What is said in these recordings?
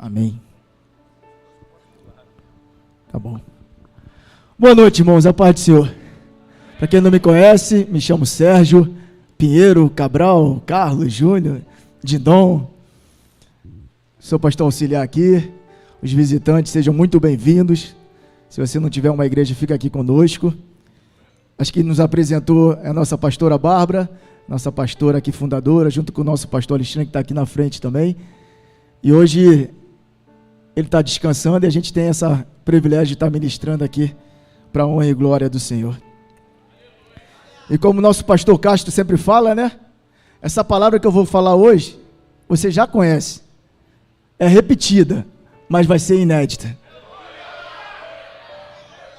Amém. Tá bom. Boa noite, irmãos, a paz do Senhor. Para quem não me conhece, me chamo Sérgio Pinheiro Cabral, Carlos Júnior, Dindon. Sou pastor auxiliar aqui. Os visitantes sejam muito bem-vindos. Se você não tiver uma igreja, fica aqui conosco. Acho que nos apresentou a nossa pastora Bárbara, nossa pastora aqui fundadora, junto com o nosso pastor Alexandre, que está aqui na frente também. E hoje ele está descansando e a gente tem esse privilégio de estar ministrando aqui para a honra e glória do Senhor. E como o nosso pastor Castro sempre fala, né? Essa palavra que eu vou falar hoje, você já conhece. É repetida, mas vai ser inédita.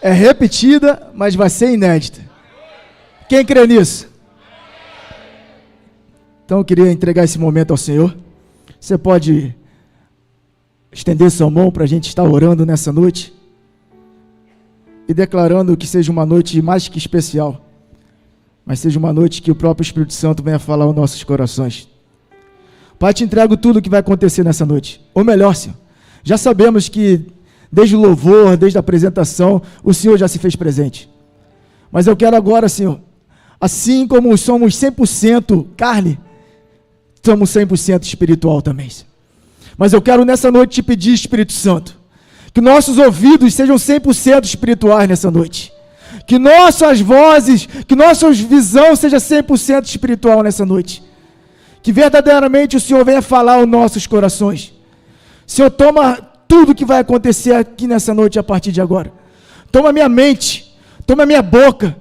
É repetida, mas vai ser inédita. Quem crê nisso? Então eu queria entregar esse momento ao Senhor. Você pode estender sua mão para a gente estar orando nessa noite e declarando que seja uma noite mais que especial, mas seja uma noite que o próprio Espírito Santo venha falar aos nossos corações. Pai, te entrego tudo o que vai acontecer nessa noite. Ou melhor, Senhor, já sabemos que desde o louvor, desde a apresentação, o Senhor já se fez presente. Mas eu quero agora, Senhor, assim como somos 100% carne, somos 100% espiritual também, Senhor. Mas eu quero nessa noite te pedir, Espírito Santo, que nossos ouvidos sejam 100% espirituais nessa noite. Que nossas vozes, que nossa visão seja 100% espiritual nessa noite. Que verdadeiramente o Senhor venha falar aos nossos corações. Senhor, toma tudo que vai acontecer aqui nessa noite a partir de agora. Toma minha mente, toma minha boca.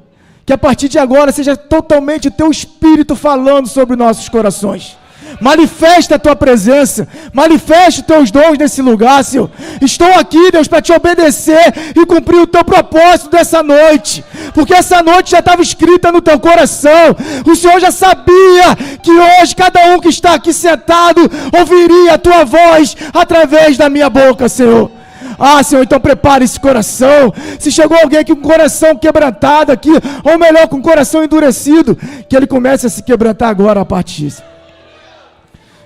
Que a partir de agora seja totalmente o teu Espírito falando sobre nossos corações. Manifesta a tua presença, manifesta os teus dons nesse lugar, Senhor. Estou aqui, Deus, para te obedecer e cumprir o teu propósito dessa noite, porque essa noite já estava escrita no teu coração. O Senhor já sabia que hoje cada um que está aqui sentado ouviria a tua voz através da minha boca, Senhor. Ah, Senhor, então prepare esse coração. Se chegou alguém aqui com o coração quebrantado aqui, ou melhor, com o coração endurecido, que ele comece a se quebrantar agora a partir disso.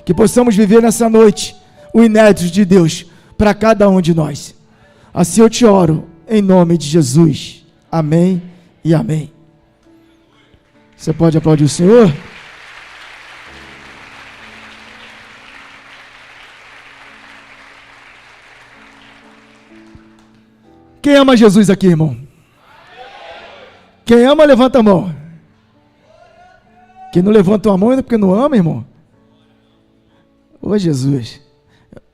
Que possamos viver nessa noite o inédito de Deus para cada um de nós. Assim eu te oro, em nome de Jesus. Amém e amém. Você pode aplaudir o Senhor? Quem ama Jesus aqui, irmão? Quem ama, levanta a mão. Quem não levanta a mão é porque não ama, irmão. Ô Jesus,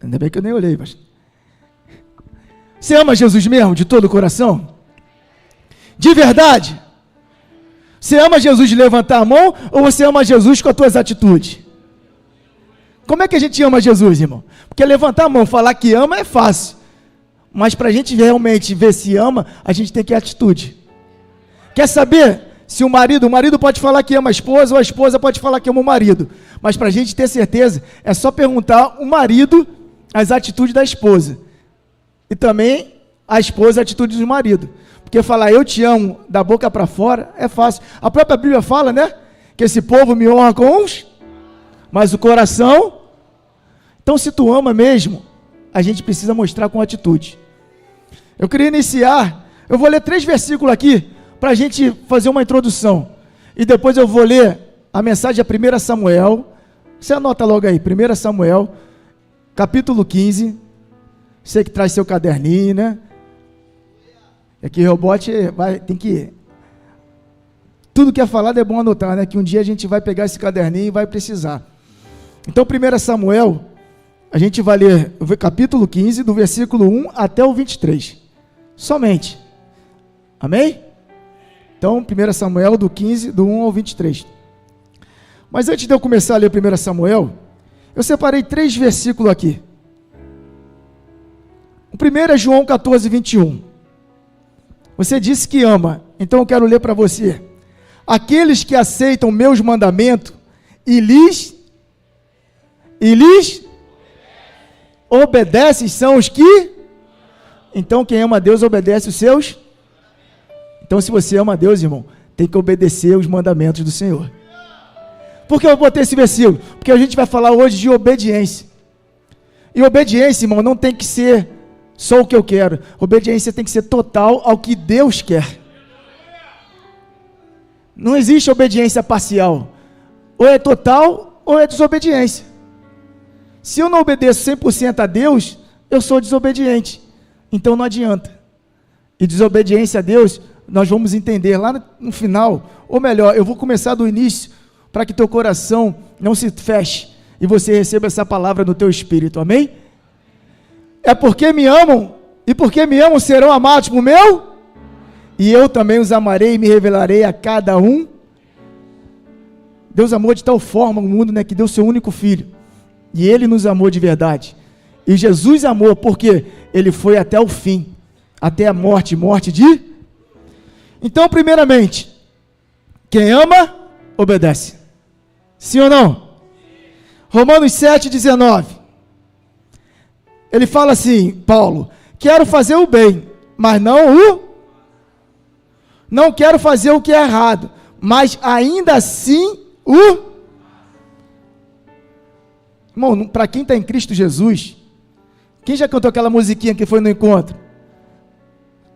ainda bem que eu nem olhei, mas... Você ama Jesus mesmo, de todo o coração? De verdade? Você ama Jesus de levantar a mão, ou você ama Jesus com as tuas atitudes? Como é que a gente ama Jesus, irmão? Porque levantar a mão, falar que ama é fácil, mas para a gente realmente ver se ama, a gente tem que ter atitude. Quer saber? Se o marido pode falar que ama a esposa, ou a esposa pode falar que ama o marido. Mas para a gente ter certeza, é só perguntar o marido as atitudes da esposa. E também a esposa as atitudes do marido. Porque falar eu te amo da boca para fora é fácil. A própria Bíblia fala, né? Que esse povo me honra com uns, mas o coração... Então se tu ama mesmo, a gente precisa mostrar com atitude. Eu queria iniciar, eu vou ler 3 versículos aqui, para a gente fazer uma introdução, e depois eu vou ler a mensagem de 1 Samuel, você anota logo aí, 1 Samuel, capítulo 15, você que traz seu caderninho, né? Aqui o rebote tem que, tudo que é falado é bom anotar, né? Que um dia a gente vai pegar esse caderninho e vai precisar. Então 1 Samuel, a gente vai ler o capítulo 15, do versículo 1 até o 23, somente, amém? Então, 1 Samuel do 15, do 1 ao 23. Mas antes de eu começar a ler 1 Samuel, eu separei 3 versículos aqui. O primeiro é João 14, 21. Você disse que ama, então eu quero ler para você. Aqueles que aceitam meus mandamentos e lhes obedecem são os que... Então, quem ama a Deus obedece os seus... Então, se você ama a Deus, irmão, tem que obedecer os mandamentos do Senhor. Por que eu botei esse versículo? Porque a gente vai falar hoje de obediência. E obediência, irmão, não tem que ser só o que eu quero. Obediência tem que ser total ao que Deus quer. Não existe obediência parcial. Ou é total, ou é desobediência. Se eu não obedeço 100% a Deus, eu sou desobediente. Então não adianta. E desobediência a Deus, nós vamos entender lá no final. Ou melhor, eu vou começar do início, para que teu coração não se feche e você receba essa palavra no teu espírito, amém? É porque me amam, e porque me amam serão amados por meu, e eu também os amarei e me revelarei a cada um. Deus amou de tal forma o mundo, né, que deu seu único filho, e Ele nos amou de verdade, e Jesus amou, porque Ele foi até o fim, até a morte de... Então, primeiramente, quem ama, obedece, sim ou não? Romanos 7,19, ele fala assim, Paulo, quero fazer o bem, mas não quero fazer o que é errado, mas ainda assim irmão, para quem está em Cristo Jesus, quem já cantou aquela musiquinha que foi no encontro?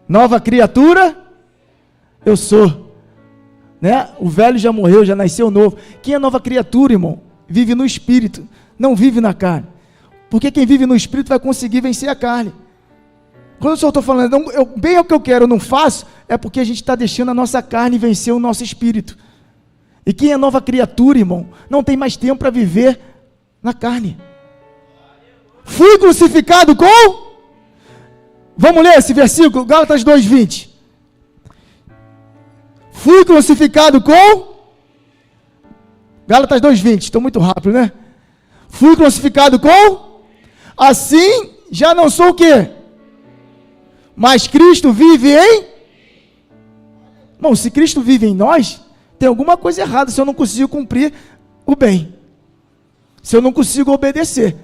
Nova criatura, eu sou, né? O velho já morreu, já nasceu novo. Quem é nova criatura, irmão? Vive no Espírito, não vive na carne, porque quem vive no Espírito vai conseguir vencer a carne. Quando eu só estou falando, bem é o que eu quero, eu não faço, é porque a gente está deixando a nossa carne vencer o nosso Espírito. E quem é nova criatura, irmão, não tem mais tempo para viver na carne. Fui crucificado com... Vamos ler esse versículo, Gálatas 2:20. Fui crucificado com... Gálatas 2:20, estou muito rápido, né? Fui crucificado com... Assim, já não sou o quê? Mas Cristo vive em... Bom, se Cristo vive em nós, tem alguma coisa errada se eu não consigo cumprir o bem. Se eu não consigo obedecer.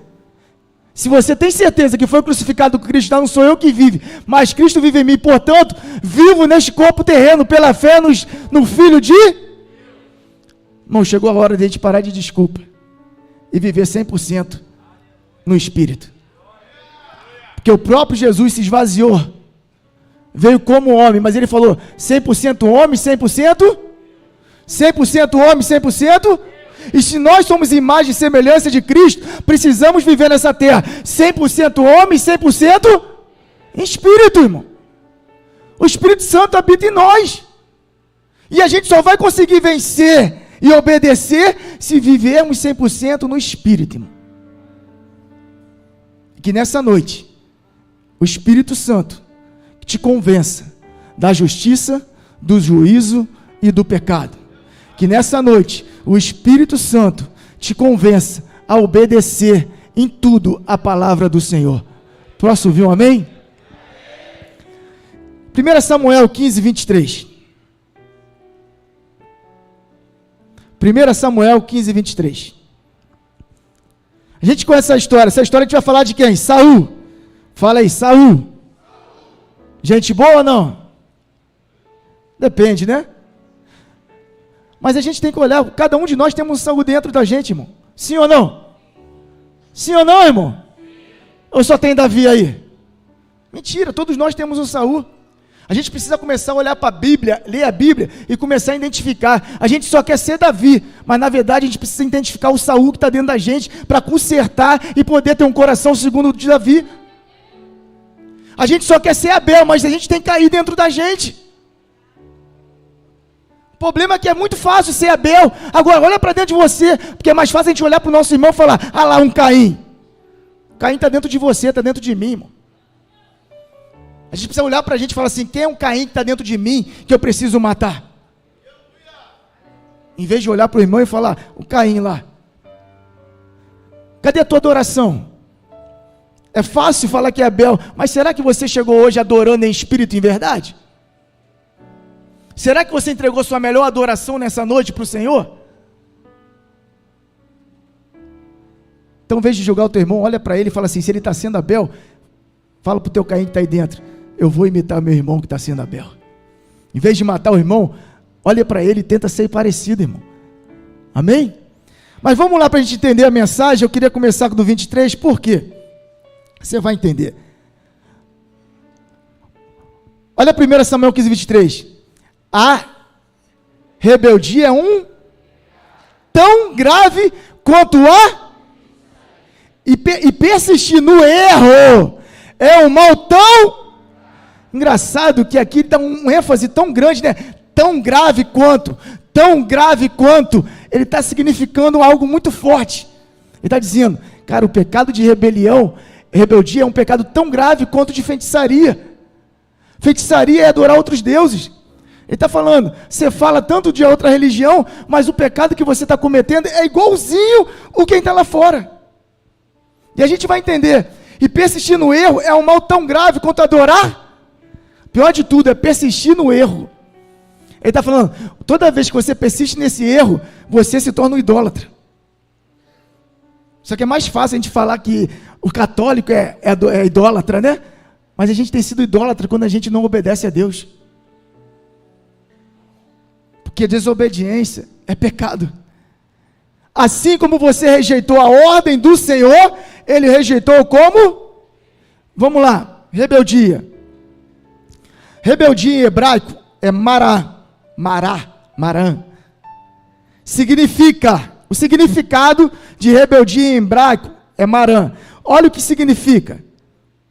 Se você tem certeza que foi crucificado com Cristo, não sou eu que vive, mas Cristo vive em mim, portanto, vivo neste corpo terreno, pela fé no Filho de... Irmão, chegou a hora de a gente parar de desculpa e viver 100% no Espírito. Porque o próprio Jesus se esvaziou, veio como homem, mas ele falou 100% homem, 100% homem, 100%. E se nós somos imagem e semelhança de Cristo, precisamos viver nessa terra 100% homem, 100% em Espírito, irmão. O Espírito Santo habita em nós. E a gente só vai conseguir vencer e obedecer se vivermos 100% no Espírito, irmão. Que nessa noite, o Espírito Santo te convença da justiça, do juízo e do pecado. Que nessa noite, o Espírito Santo te convença a obedecer em tudo a palavra do Senhor. Posso ouvir um amém? 1 Samuel 15:23. 1 Samuel 15:23. A gente conhece essa história a gente vai falar de quem? Saul. Fala aí, Saul. Gente boa ou não? Depende, né? Mas a gente tem que olhar, cada um de nós temos um Saul dentro da gente, irmão. Sim ou não? Sim ou não, irmão? Ou só tem Davi aí? Mentira, todos nós temos um Saul. A gente precisa começar a olhar para a Bíblia, ler a Bíblia e começar a identificar. A gente só quer ser Davi, mas na verdade a gente precisa identificar o Saul que está dentro da gente para consertar e poder ter um coração segundo o de Davi. A gente só quer ser Abel, mas a gente tem que cair dentro da gente. O problema é que é muito fácil ser Abel. Agora olha para dentro de você, porque é mais fácil a gente olhar para o nosso irmão e falar, ah lá um Caim. Caim está dentro de você, está dentro de mim, irmão. A gente precisa olhar para a gente e falar assim, quem é um Caim que está dentro de mim, que eu preciso matar? Em vez de olhar para o irmão e falar, o Caim lá. Cadê a tua adoração? É fácil falar que é Abel, mas será que você chegou hoje adorando em espírito e em verdade? Será que você entregou sua melhor adoração nessa noite para o Senhor? Então, em vez de julgar o teu irmão, olha para ele e fala assim, se ele está sendo Abel, fala para o teu Caim que está aí dentro, eu vou imitar meu irmão que está sendo Abel. Em vez de matar o irmão, olha para ele e tenta ser parecido, irmão. Amém? Mas vamos lá para a gente entender a mensagem. Eu queria começar com o 23, por quê? Você vai entender. Olha 1 Samuel 15, 23. A rebeldia é um tão grave quanto a... E persistir no erro é um mal tão... Engraçado que aqui dá um ênfase tão grande, né? Tão grave quanto. Ele está significando algo muito forte. Ele está dizendo, cara, o pecado de rebeldia é um pecado tão grave quanto de feitiçaria. Feitiçaria é adorar outros deuses. Ele está falando, você fala tanto de outra religião, mas o pecado que você está cometendo é igualzinho o quem está lá fora. E a gente vai entender. E persistir no erro é um mal tão grave quanto adorar. Pior de tudo é persistir no erro. Ele está falando, toda vez que você persiste nesse erro, você se torna um idólatra. Só que é mais fácil a gente falar que o católico é idólatra, né? Mas a gente tem sido idólatra quando a gente não obedece a Deus. Porque desobediência é pecado. Assim como você rejeitou a ordem do Senhor, ele rejeitou como? Vamos lá, rebeldia. Rebeldia em hebraico é mará. Significa, o significado de rebeldia em hebraico é marã. Olha o que significa: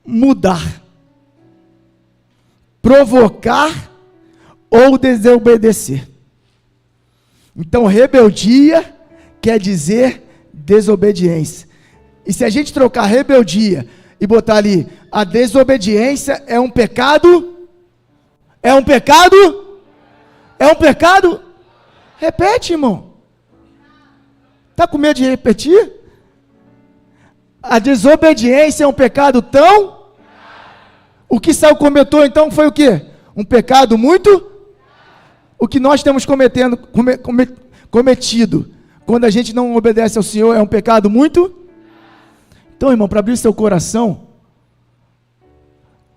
mudar, provocar ou desobedecer. Então, rebeldia quer dizer desobediência. E se a gente trocar rebeldia e botar ali, a desobediência é um pecado? É um pecado? É um pecado? Repete, irmão. Está com medo de repetir? A desobediência é um pecado tão... O que Saul cometeu então foi o quê? Um pecado muito... O que nós temos cometido quando a gente não obedece ao Senhor é um pecado muito... Então, irmão, para abrir seu coração,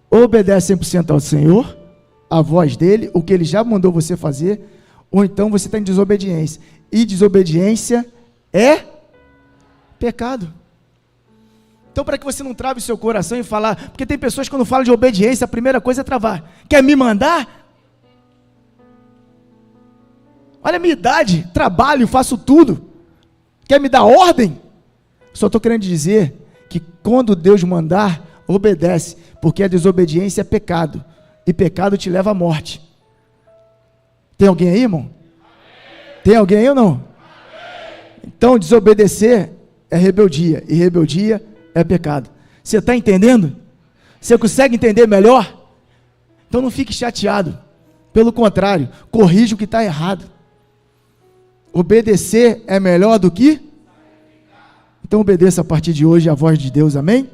obedece 100% ao Senhor, a voz dele, o que ele já mandou você fazer, ou então você está em desobediência. E desobediência é pecado. Então, para que você não trave o seu coração e falar, porque tem pessoas que quando falam de obediência, a primeira coisa é travar. Quer me mandar? Olha a minha idade, trabalho, faço tudo. Quer me dar ordem? Só estou querendo dizer que quando Deus mandar, obedece, porque a desobediência é pecado, e pecado te leva à morte. Tem alguém aí, irmão? Tem alguém aí ou não? Então, desobedecer é rebeldia, e rebeldia é pecado. Você está entendendo? Você consegue entender melhor? Então não fique chateado. Pelo contrário, corrija o que está errado. Obedecer é melhor do que? Então obedeça a partir de hoje a voz de Deus, amém?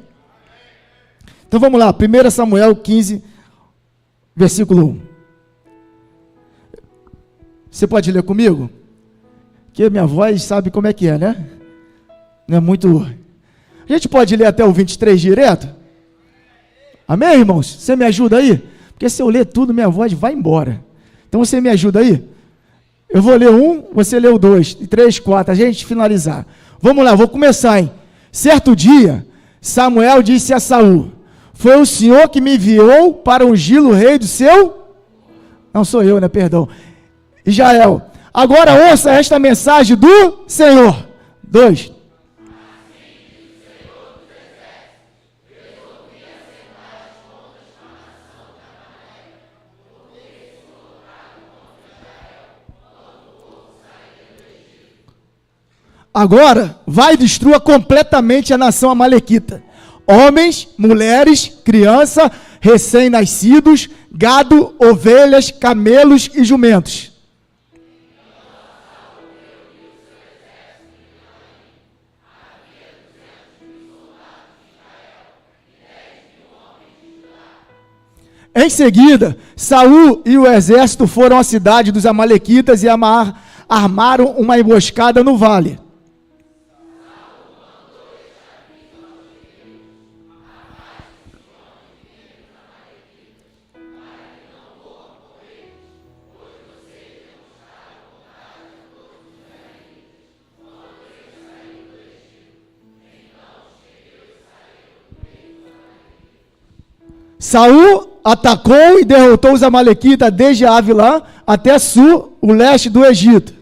Então vamos lá, 1 Samuel 15, versículo 1. Você pode ler comigo? Porque minha voz sabe como é que é, né? Não é muito... A gente pode ler até o 23 direto? Amém, irmãos? Você me ajuda aí? Porque se eu ler tudo, minha voz vai embora. Então você me ajuda aí? Eu vou ler 1, você lê o 2, 3, 4, a gente finalizar. Vamos lá, vou começar, hein? Certo dia, Samuel disse a Saul: foi o Senhor que me enviou para ungí-lo rei do seu... Não sou eu, né? Perdão. Israel. Agora ouça esta mensagem do Senhor. 2. Agora, vai e destrua completamente a nação amalequita. Homens, mulheres, crianças, recém-nascidos, gado, ovelhas, camelos e jumentos. Em seguida, Saul e o exército foram à cidade dos amalequitas e armaram uma emboscada no vale. Saul atacou e derrotou os amalequitas desde Avilã até Sul, o leste do Egito.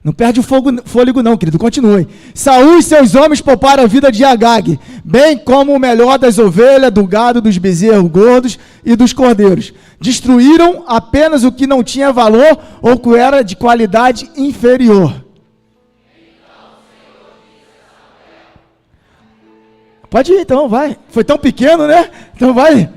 Não perde o fôlego não, querido, continue. Saul e seus homens pouparam a vida de Agag, bem como o melhor das ovelhas, do gado, dos bezerros gordos e dos cordeiros. Destruíram apenas o que não tinha valor ou que era de qualidade inferior. Pode ir então, vai. Foi tão pequeno, né? Então vai.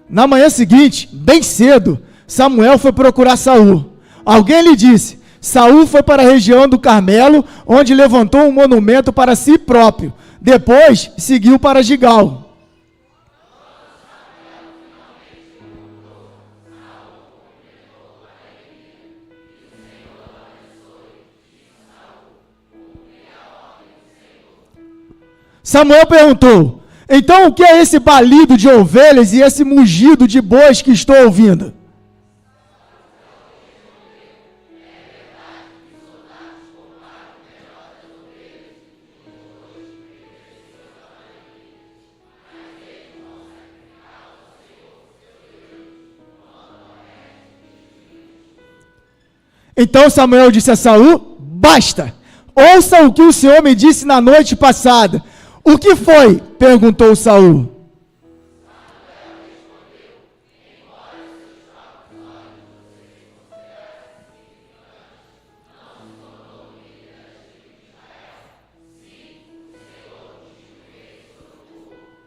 Na manhã seguinte, bem cedo, Samuel foi procurar Saul. Alguém lhe disse: Saul foi para a região do Carmelo, onde levantou um monumento para si próprio. Depois, seguiu para Gigal. Samuel perguntou: então o que é esse balido de ovelhas e esse mugido de bois que estou ouvindo? Então Samuel disse a Saul: basta, ouça o que o Senhor me disse na noite passada. O que foi? Perguntou Saul.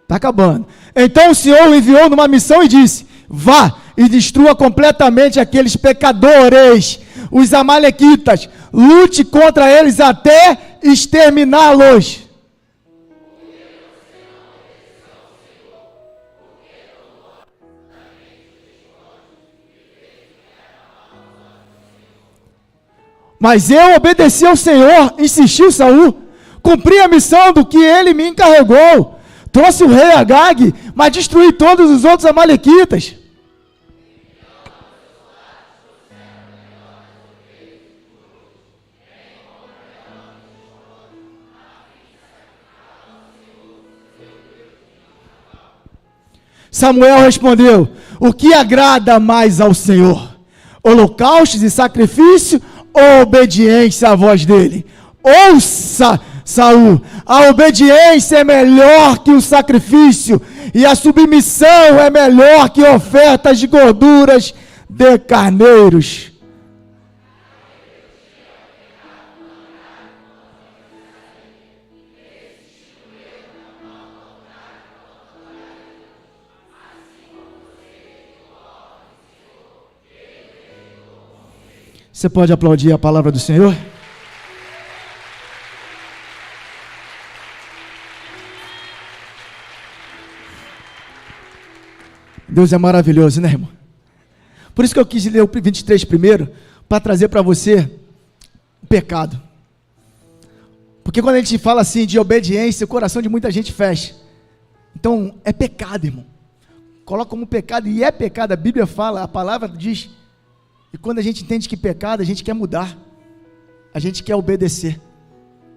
Está acabando. Então o Senhor o enviou numa missão e disse: vá e destrua completamente aqueles pecadores, os amalequitas, lute contra eles até exterminá-los. Mas eu obedeci ao Senhor, insistiu Saul, cumpri a missão do que ele me encarregou, trouxe o rei Agag, mas destruí todos os outros amalequitas. Samuel respondeu: o que agrada mais ao Senhor? Holocaustos e sacrifício ou obediência à voz dele? Ouça, Saul, a obediência é melhor que o sacrifício, e a submissão é melhor que ofertas de gorduras de carneiros. Você pode aplaudir a palavra do Senhor? Deus é maravilhoso, né, irmão? Por isso que eu quis ler o 23 primeiro, para trazer para você o pecado. Porque quando a gente fala assim de obediência, o coração de muita gente fecha. Então, é pecado, irmão. Coloca como pecado, e é pecado, a Bíblia fala, a palavra diz. E quando a gente entende que pecado, a gente quer mudar. A gente quer obedecer.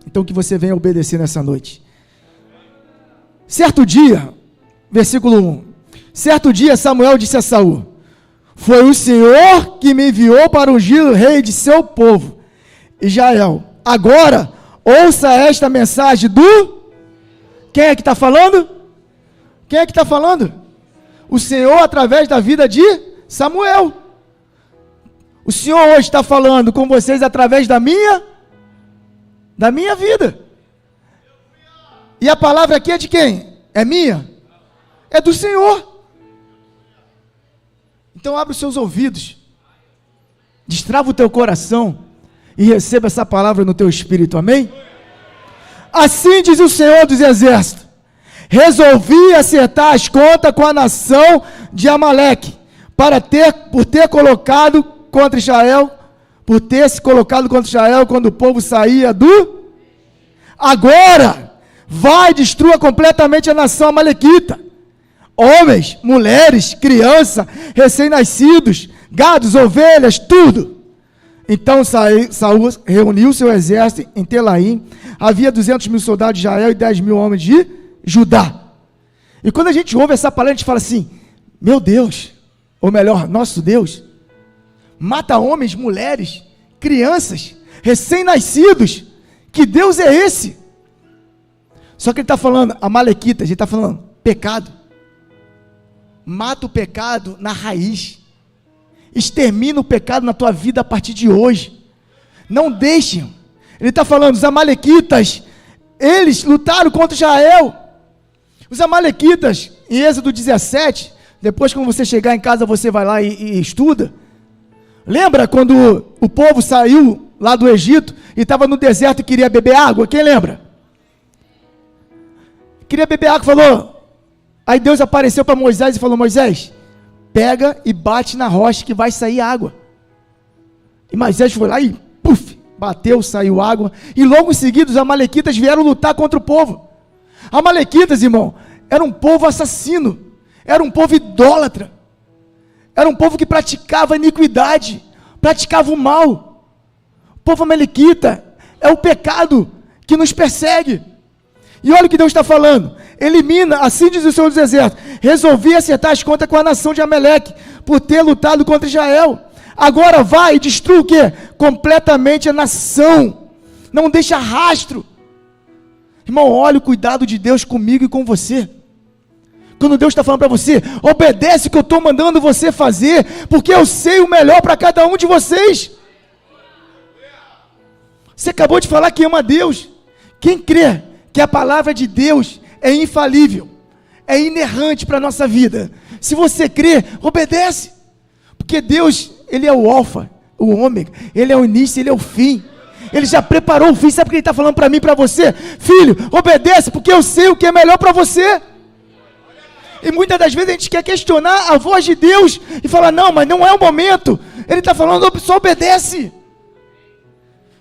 Então que você venha obedecer nessa noite. Certo dia, versículo 1. Certo dia Samuel disse a Saul: foi o Senhor que me enviou para ungir o rei de seu povo, Israel. Agora, ouça esta mensagem do... Quem é que está falando? Quem é que está falando? O Senhor através da vida de Samuel. O Senhor hoje está falando com vocês através da minha vida. E a palavra aqui é de quem? É minha? É do Senhor. Então abre os seus ouvidos, destrava o teu coração e receba essa palavra no teu espírito, amém? Assim diz o Senhor dos Exércitos: resolvi acertar as contas com a nação de Amaleque, por ter colocado contra Israel, por ter se colocado contra Israel quando o povo saía do... Agora, vai, destrua completamente a nação amalequita. Homens, mulheres, crianças, recém-nascidos, gados, ovelhas, tudo. Então Saul reuniu seu exército em Telaim. Havia 200.000 soldados de Israel e 10.000 homens de Judá. E quando a gente ouve essa palavra, a gente fala assim, meu Deus, ou melhor, nosso Deus, mata homens, mulheres, crianças, recém-nascidos. Que Deus é esse? Só que ele está falando, amalequitas, ele está falando, pecado. Mata o pecado na raiz. Extermina o pecado na tua vida a partir de hoje. Não deixem. Ele está falando, os amalequitas, eles lutaram contra Israel. Os amalequitas, em Êxodo 17, depois quando você chegar em casa, você vai lá e estuda. Lembra quando o povo saiu lá do Egito e estava no deserto e queria beber água? Quem lembra? Queria beber água, falou. Aí Deus apareceu para Moisés e falou, Moisés, pega e bate na rocha que vai sair água. E Moisés foi lá e puf, bateu, saiu água. E logo em seguida os amalequitas vieram lutar contra o povo. Amalequitas, irmão, era um povo assassino, era um povo idólatra, era um povo que praticava iniquidade, praticava o mal. O povo amalequita é o pecado que nos persegue. E olha o que Deus está falando, elimina, assim diz o Senhor dos Exércitos, resolvi acertar as contas com a nação de Amaleque, por ter lutado contra Israel. Agora vai e destrua o quê? Completamente a nação, não deixa rastro. Irmão, olha o cuidado de Deus comigo e com você. Quando Deus está falando para você, obedece o que eu estou mandando você fazer, porque eu sei o melhor para cada um de vocês. Você acabou de falar que ama a Deus. Quem crê que a palavra de Deus é infalível, é inerrante para a nossa vida, se você crê, obedece, porque Deus, Ele é o alfa, o ômega, Ele é o início, Ele é o fim. Ele já preparou o fim. Sabe o que Ele está falando para mim e para você? Filho, obedece, porque eu sei o que é melhor para você. E muitas das vezes a gente quer questionar a voz de Deus e falar, não, mas não é o momento. Ele está falando, só obedece.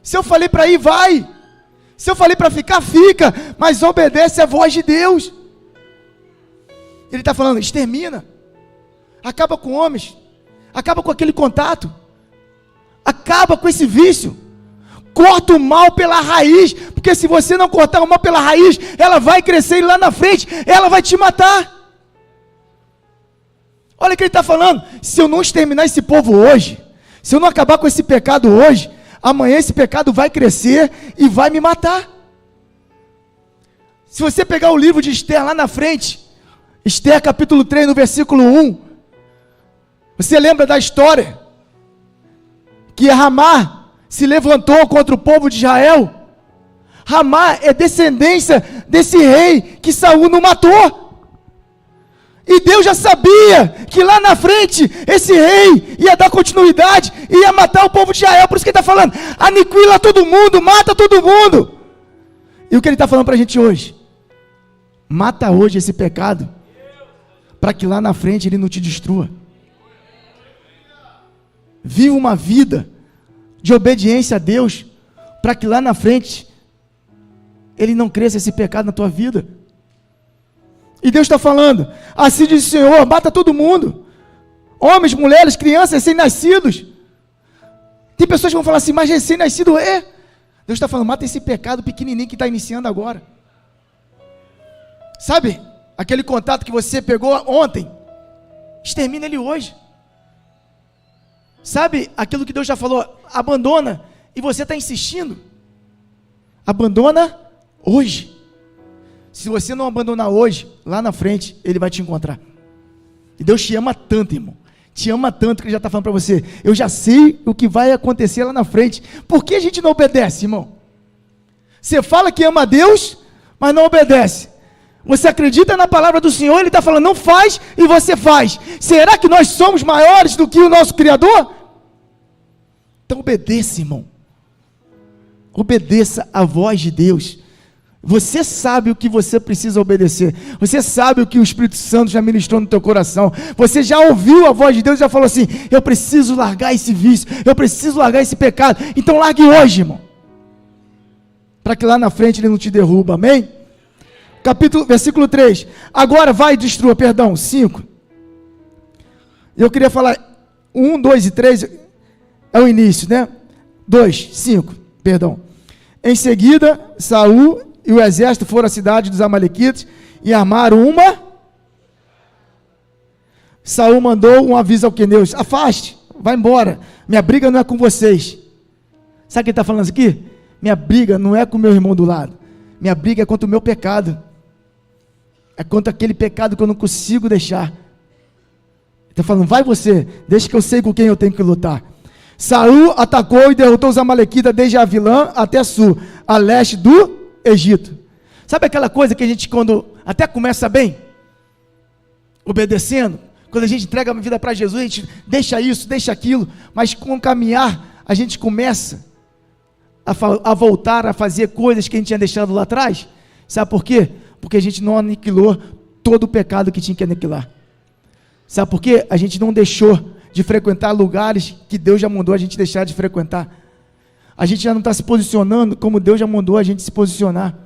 Se eu falei para ir, vai. Se eu falei para ficar, fica. Mas obedece a voz de Deus. Ele está falando, extermina. Acaba com homens. Acaba com aquele contato. Acaba com esse vício. Corta o mal pela raiz, porque se você não cortar o mal pela raiz, ela vai crescer e lá na frente, ela vai te matar. Olha o que ele está falando, se eu não exterminar esse povo hoje, se eu não acabar com esse pecado hoje, amanhã esse pecado vai crescer e vai me matar. Se você pegar o livro de Esther lá na frente, Esther capítulo 3, no versículo 1, você lembra da história, que Ramá se levantou contra o povo de Israel. Ramá é descendência desse rei que Saul não matou. E Deus já sabia que lá na frente esse rei ia dar continuidade, ia matar o povo de Israel. Por isso que ele está falando, aniquila todo mundo, mata todo mundo. E o que ele está falando para a gente hoje? Mata hoje esse pecado, para que lá na frente ele não te destrua. Viva uma vida de obediência a Deus, para que lá na frente ele não cresça esse pecado na tua vida. E Deus está falando, assim diz o Senhor, mata todo mundo, homens, mulheres, crianças, recém-nascidos. Tem pessoas que vão falar assim, mas recém-nascido é? Deus está falando, mata esse pecado pequenininho que está iniciando agora. Sabe, aquele contato que você pegou ontem, extermina ele hoje. Sabe, aquilo que Deus já falou, abandona, e você está insistindo, abandona hoje. Se você não abandonar hoje, lá na frente, Ele vai te encontrar. E Deus te ama tanto, irmão, te ama tanto, que Ele já está falando para você, eu já sei o que vai acontecer lá na frente. Por que a gente não obedece, irmão? Você fala que ama a Deus, mas não obedece. Você acredita na palavra do Senhor, Ele está falando, não faz, e você faz. Será que nós somos maiores do que o nosso Criador? Então obedeça, irmão. Obedeça a voz de Deus. Você sabe o que você precisa obedecer. Você sabe o que o Espírito Santo já ministrou no teu coração. Você já ouviu a voz de Deus e já falou assim: eu preciso largar esse vício, eu preciso largar esse pecado. Então largue hoje, irmão, para que lá na frente ele não te derruba. Amém? Versículo 3. Agora vai e destrua, 5. Eu queria falar 1, 2 e 3 é o início, né? 2, 5, perdão. Em seguida, Saul e o exército foram à cidade dos amalequitas e armaram uma. Saul mandou um aviso ao queneus: afaste, vai embora, minha briga não é com vocês. Sabe o que ele está falando isso aqui? Minha briga não é com o meu irmão do lado, minha briga é contra o meu pecado, é contra aquele pecado que eu não consigo deixar. Está falando: vai você, deixa que eu sei com quem eu tenho que lutar. Saul atacou e derrotou os amalequitas desde Avilã até Sul, a leste do Egito. Sabe aquela coisa que a gente, quando até começa bem, obedecendo, quando a gente entrega a vida para Jesus, a gente deixa isso, deixa aquilo, mas com o caminhar, a gente começa a voltar a fazer coisas que a gente tinha deixado lá atrás. Sabe por quê? Porque a gente não aniquilou todo o pecado que tinha que aniquilar. Sabe por quê? A gente não deixou de frequentar lugares que Deus já mandou a gente deixar de frequentar. A gente já não está se posicionando como Deus já mandou a gente se posicionar.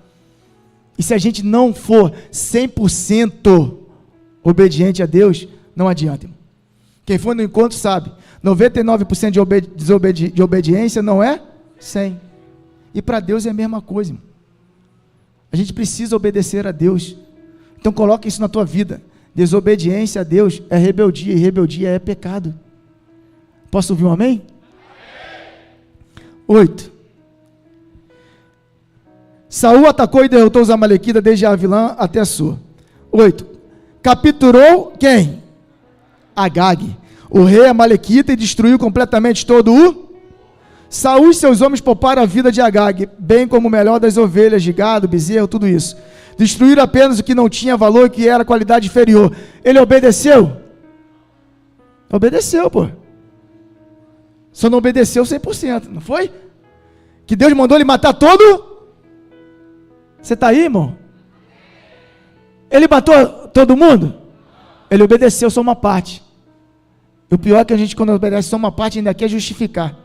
E se a gente não for 100% obediente a Deus, não adianta. Quem for no encontro sabe, 99% de obediência não é 100%. E para Deus é a mesma coisa, irmão. A gente precisa obedecer a Deus. Então coloca isso na tua vida. Desobediência a Deus é rebeldia, e rebeldia é pecado. Posso ouvir um amém? 8. Saul atacou e derrotou os amalequitas desde Avilã até Sur. 8. Capturou quem? Agag, o rei amalequita, e destruiu completamente todo o... Saul e seus homens pouparam a vida de Agag, bem como o melhor das ovelhas, de gado, bezerro, tudo isso. Destruíram apenas o que não tinha valor e que era qualidade inferior. Ele obedeceu? Obedeceu, pô. Só não obedeceu 100%, não foi? Que Deus mandou ele matar todo? Você está aí, irmão? Ele matou todo mundo? Ele obedeceu só uma parte. E o pior é que a gente, quando obedece só uma parte, ainda quer justificar.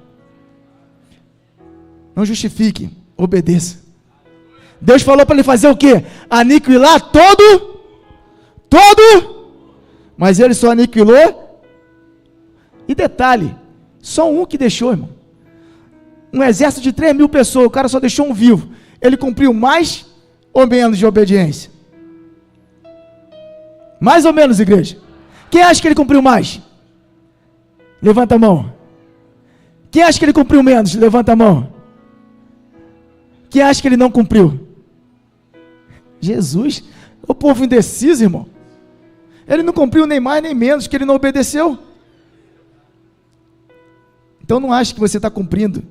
Não justifique, obedeça. Deus falou para ele fazer o quê? Aniquilar todo, mas ele só aniquilou. E detalhe, só um que deixou, irmão. Um exército de 3.000 pessoas, o cara só deixou um vivo. Ele cumpriu mais ou menos de obediência? Mais ou menos, igreja? Quem acha que ele cumpriu mais? Levanta a mão. Quem acha que ele cumpriu menos? Levanta a mão. Quem acha que ele não cumpriu? Jesus. O povo indeciso, irmão. Ele não cumpriu nem mais nem menos, que ele não obedeceu. Então não ache que você está cumprindo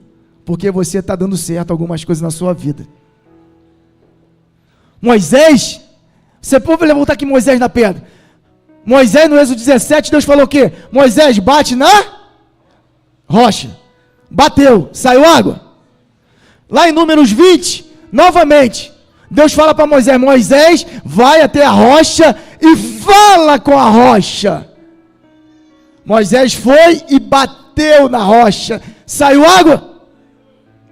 porque você está dando certo algumas coisas na sua vida. Moisés, você pode levantar aqui Moisés na pedra. Moisés, no Êxodo 17, Deus falou o quê? Moisés, bate na rocha. Bateu, saiu água. Lá em Números 20, novamente, Deus fala para Moisés: Moisés, vai até a rocha e fala com a rocha. Moisés foi e bateu na rocha. Saiu água?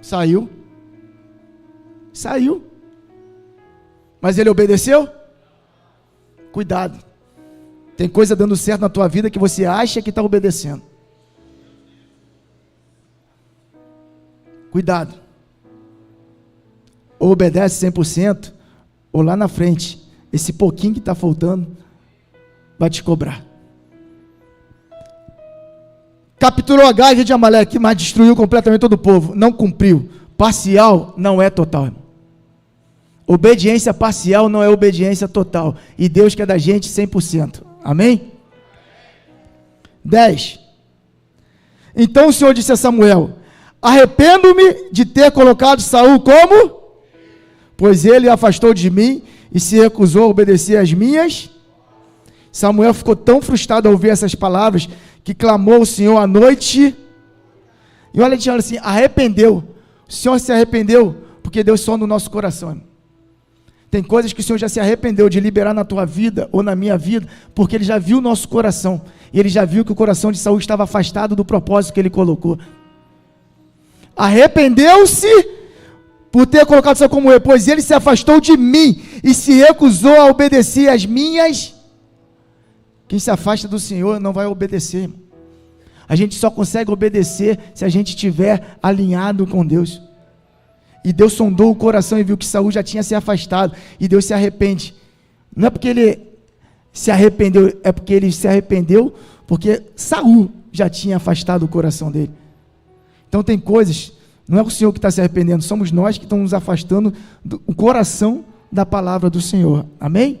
Saiu. Saiu. Mas ele obedeceu? Cuidado. Tem coisa dando certo na tua vida que você acha que está obedecendo. Cuidado. Ou obedece 100%, ou lá na frente, esse pouquinho que está faltando, vai te cobrar. Capturou Agag de Amaleque, mas destruiu completamente todo o povo. Não cumpriu. Parcial não é total, irmão. Obediência parcial não é obediência total. E Deus quer da gente 100%. Amém? 10. Então o Senhor disse a Samuel: arrependo-me de ter colocado Saul como? Pois ele afastou de mim e se recusou a obedecer às minhas. Samuel ficou tão frustrado ao ouvir essas palavras que clamou ao Senhor à noite. E olha assim, arrependeu. O Senhor se arrependeu porque Deus sonda o nosso coração, irmão. Tem coisas que o Senhor já se arrependeu de liberar na tua vida ou na minha vida, porque Ele já viu o nosso coração, e Ele já viu que o coração de Saul estava afastado do propósito que Ele colocou. Arrependeu-se por ter colocado Saul como rei, pois ele se afastou de mim e se recusou a obedecer às minhas. Quem se afasta do Senhor não vai obedecer, irmão. A gente só consegue obedecer se a gente estiver alinhado com Deus. E Deus sondou o coração e viu que Saul já tinha se afastado, e Deus se arrepende. Não é porque ele se arrependeu, é porque ele se arrependeu porque Saul já tinha afastado o coração dele. Então tem coisas, não é o Senhor que está se arrependendo, somos nós que estamos nos afastando do coração da palavra do Senhor. Amém?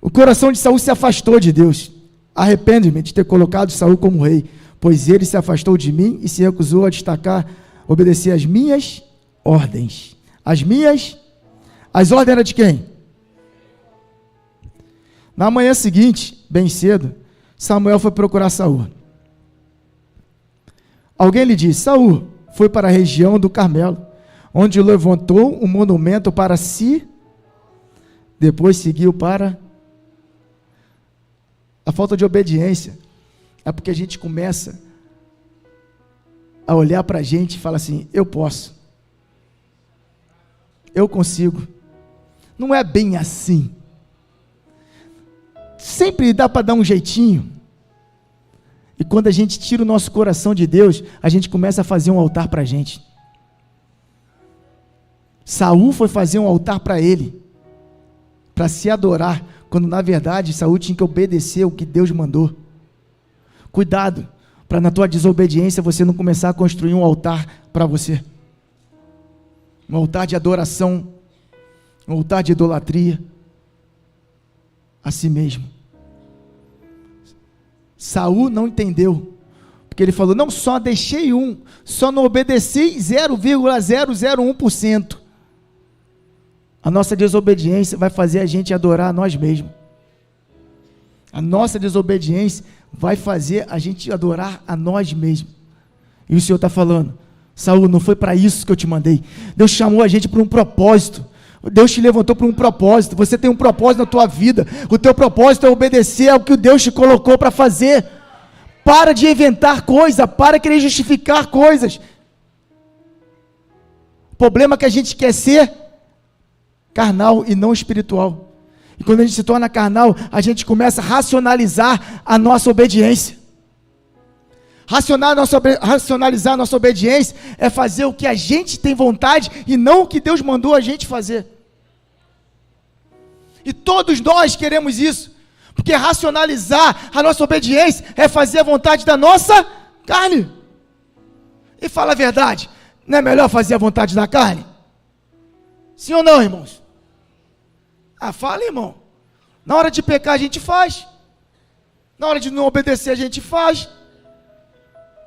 O coração de Saul se afastou de Deus. Arrepende-me de ter colocado Saul como rei, pois ele se afastou de mim e se recusou a obedecer às minhas ordens. As ordens eram de quem? Na manhã seguinte, bem cedo, Samuel foi procurar Saul. Alguém lhe disse: Saul foi para a região do Carmelo, onde levantou um monumento para si, depois seguiu para... A falta de obediência é porque a gente começa a olhar para a gente e fala assim: eu posso, eu consigo. Não é bem assim. Sempre dá para dar um jeitinho. E quando a gente tira o nosso coração de Deus, a gente começa a fazer um altar para a gente. Saul foi fazer um altar para ele, para se adorar, quando na verdade Saul tinha que obedecer o que Deus mandou. Cuidado, para na tua desobediência você não começar a construir um altar para você. Um altar de adoração, um altar de idolatria a si mesmo. Saul não entendeu, porque ele falou: não só deixei só não obedeci 0,001%. A nossa desobediência vai fazer a gente adorar a nós mesmos. A nossa desobediência vai fazer a gente adorar a nós mesmos. E o Senhor está falando: Saul, não foi para isso que eu te mandei. Deus chamou a gente para um propósito. Deus te levantou para um propósito. Você tem um propósito na tua vida. O teu propósito é obedecer ao que Deus te colocou para fazer. Para de inventar coisa, para querer justificar coisas. O problema é que a gente quer ser carnal e não espiritual. E quando a gente se torna carnal, a gente começa a racionalizar a nossa obediência. Racionalizar a nossa obediência é fazer o que a gente tem vontade e não o que Deus mandou a gente fazer. E todos nós queremos isso, porque racionalizar a nossa obediência é fazer a vontade da nossa carne. E fala a verdade, não é melhor fazer a vontade da carne? Sim ou não, irmãos? Fala, irmão. Na hora de pecar a gente faz, na hora de não obedecer a gente faz.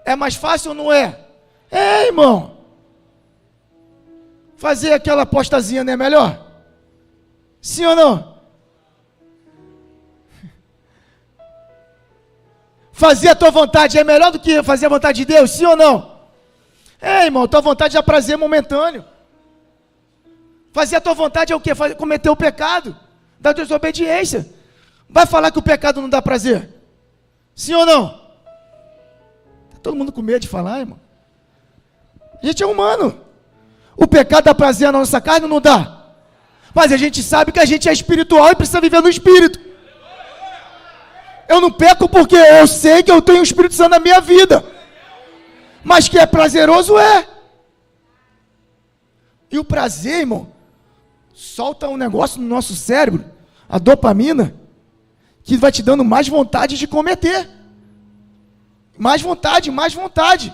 É mais fácil ou não é? É, irmão. Fazer aquela apostazinha não é melhor? Sim ou não? Fazer a tua vontade é melhor do que fazer a vontade de Deus? Sim ou não? É, irmão, tua vontade é prazer momentâneo. Fazer a tua vontade é o quê? Cometer o pecado da desobediência. Vai falar que o pecado não dá prazer? Sim ou não? Está todo mundo com medo de falar, irmão. A gente é humano. O pecado dá prazer na nossa carne ou não dá? Mas a gente sabe que a gente é espiritual e precisa viver no Espírito. Eu não peco porque eu sei que eu tenho o Espírito Santo na minha vida. Mas que é prazeroso, é. E o prazer, irmão, solta um negócio no nosso cérebro, a dopamina, que vai te dando mais vontade de cometer. Mais vontade, mais vontade.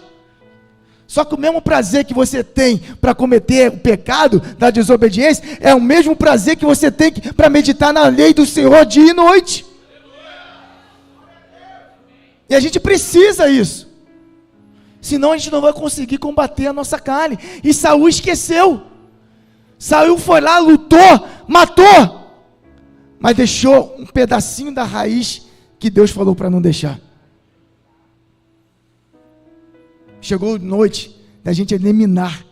Só que o mesmo prazer que você tem para cometer o pecado da desobediência é o mesmo prazer que você tem para meditar na lei do Senhor dia e noite. E a gente precisa isso. Senão a gente não vai conseguir combater a nossa carne. E Saul esqueceu. Saul foi lá, lutou, matou, mas deixou um pedacinho da raiz que Deus falou para não deixar. Chegou noite da gente eliminar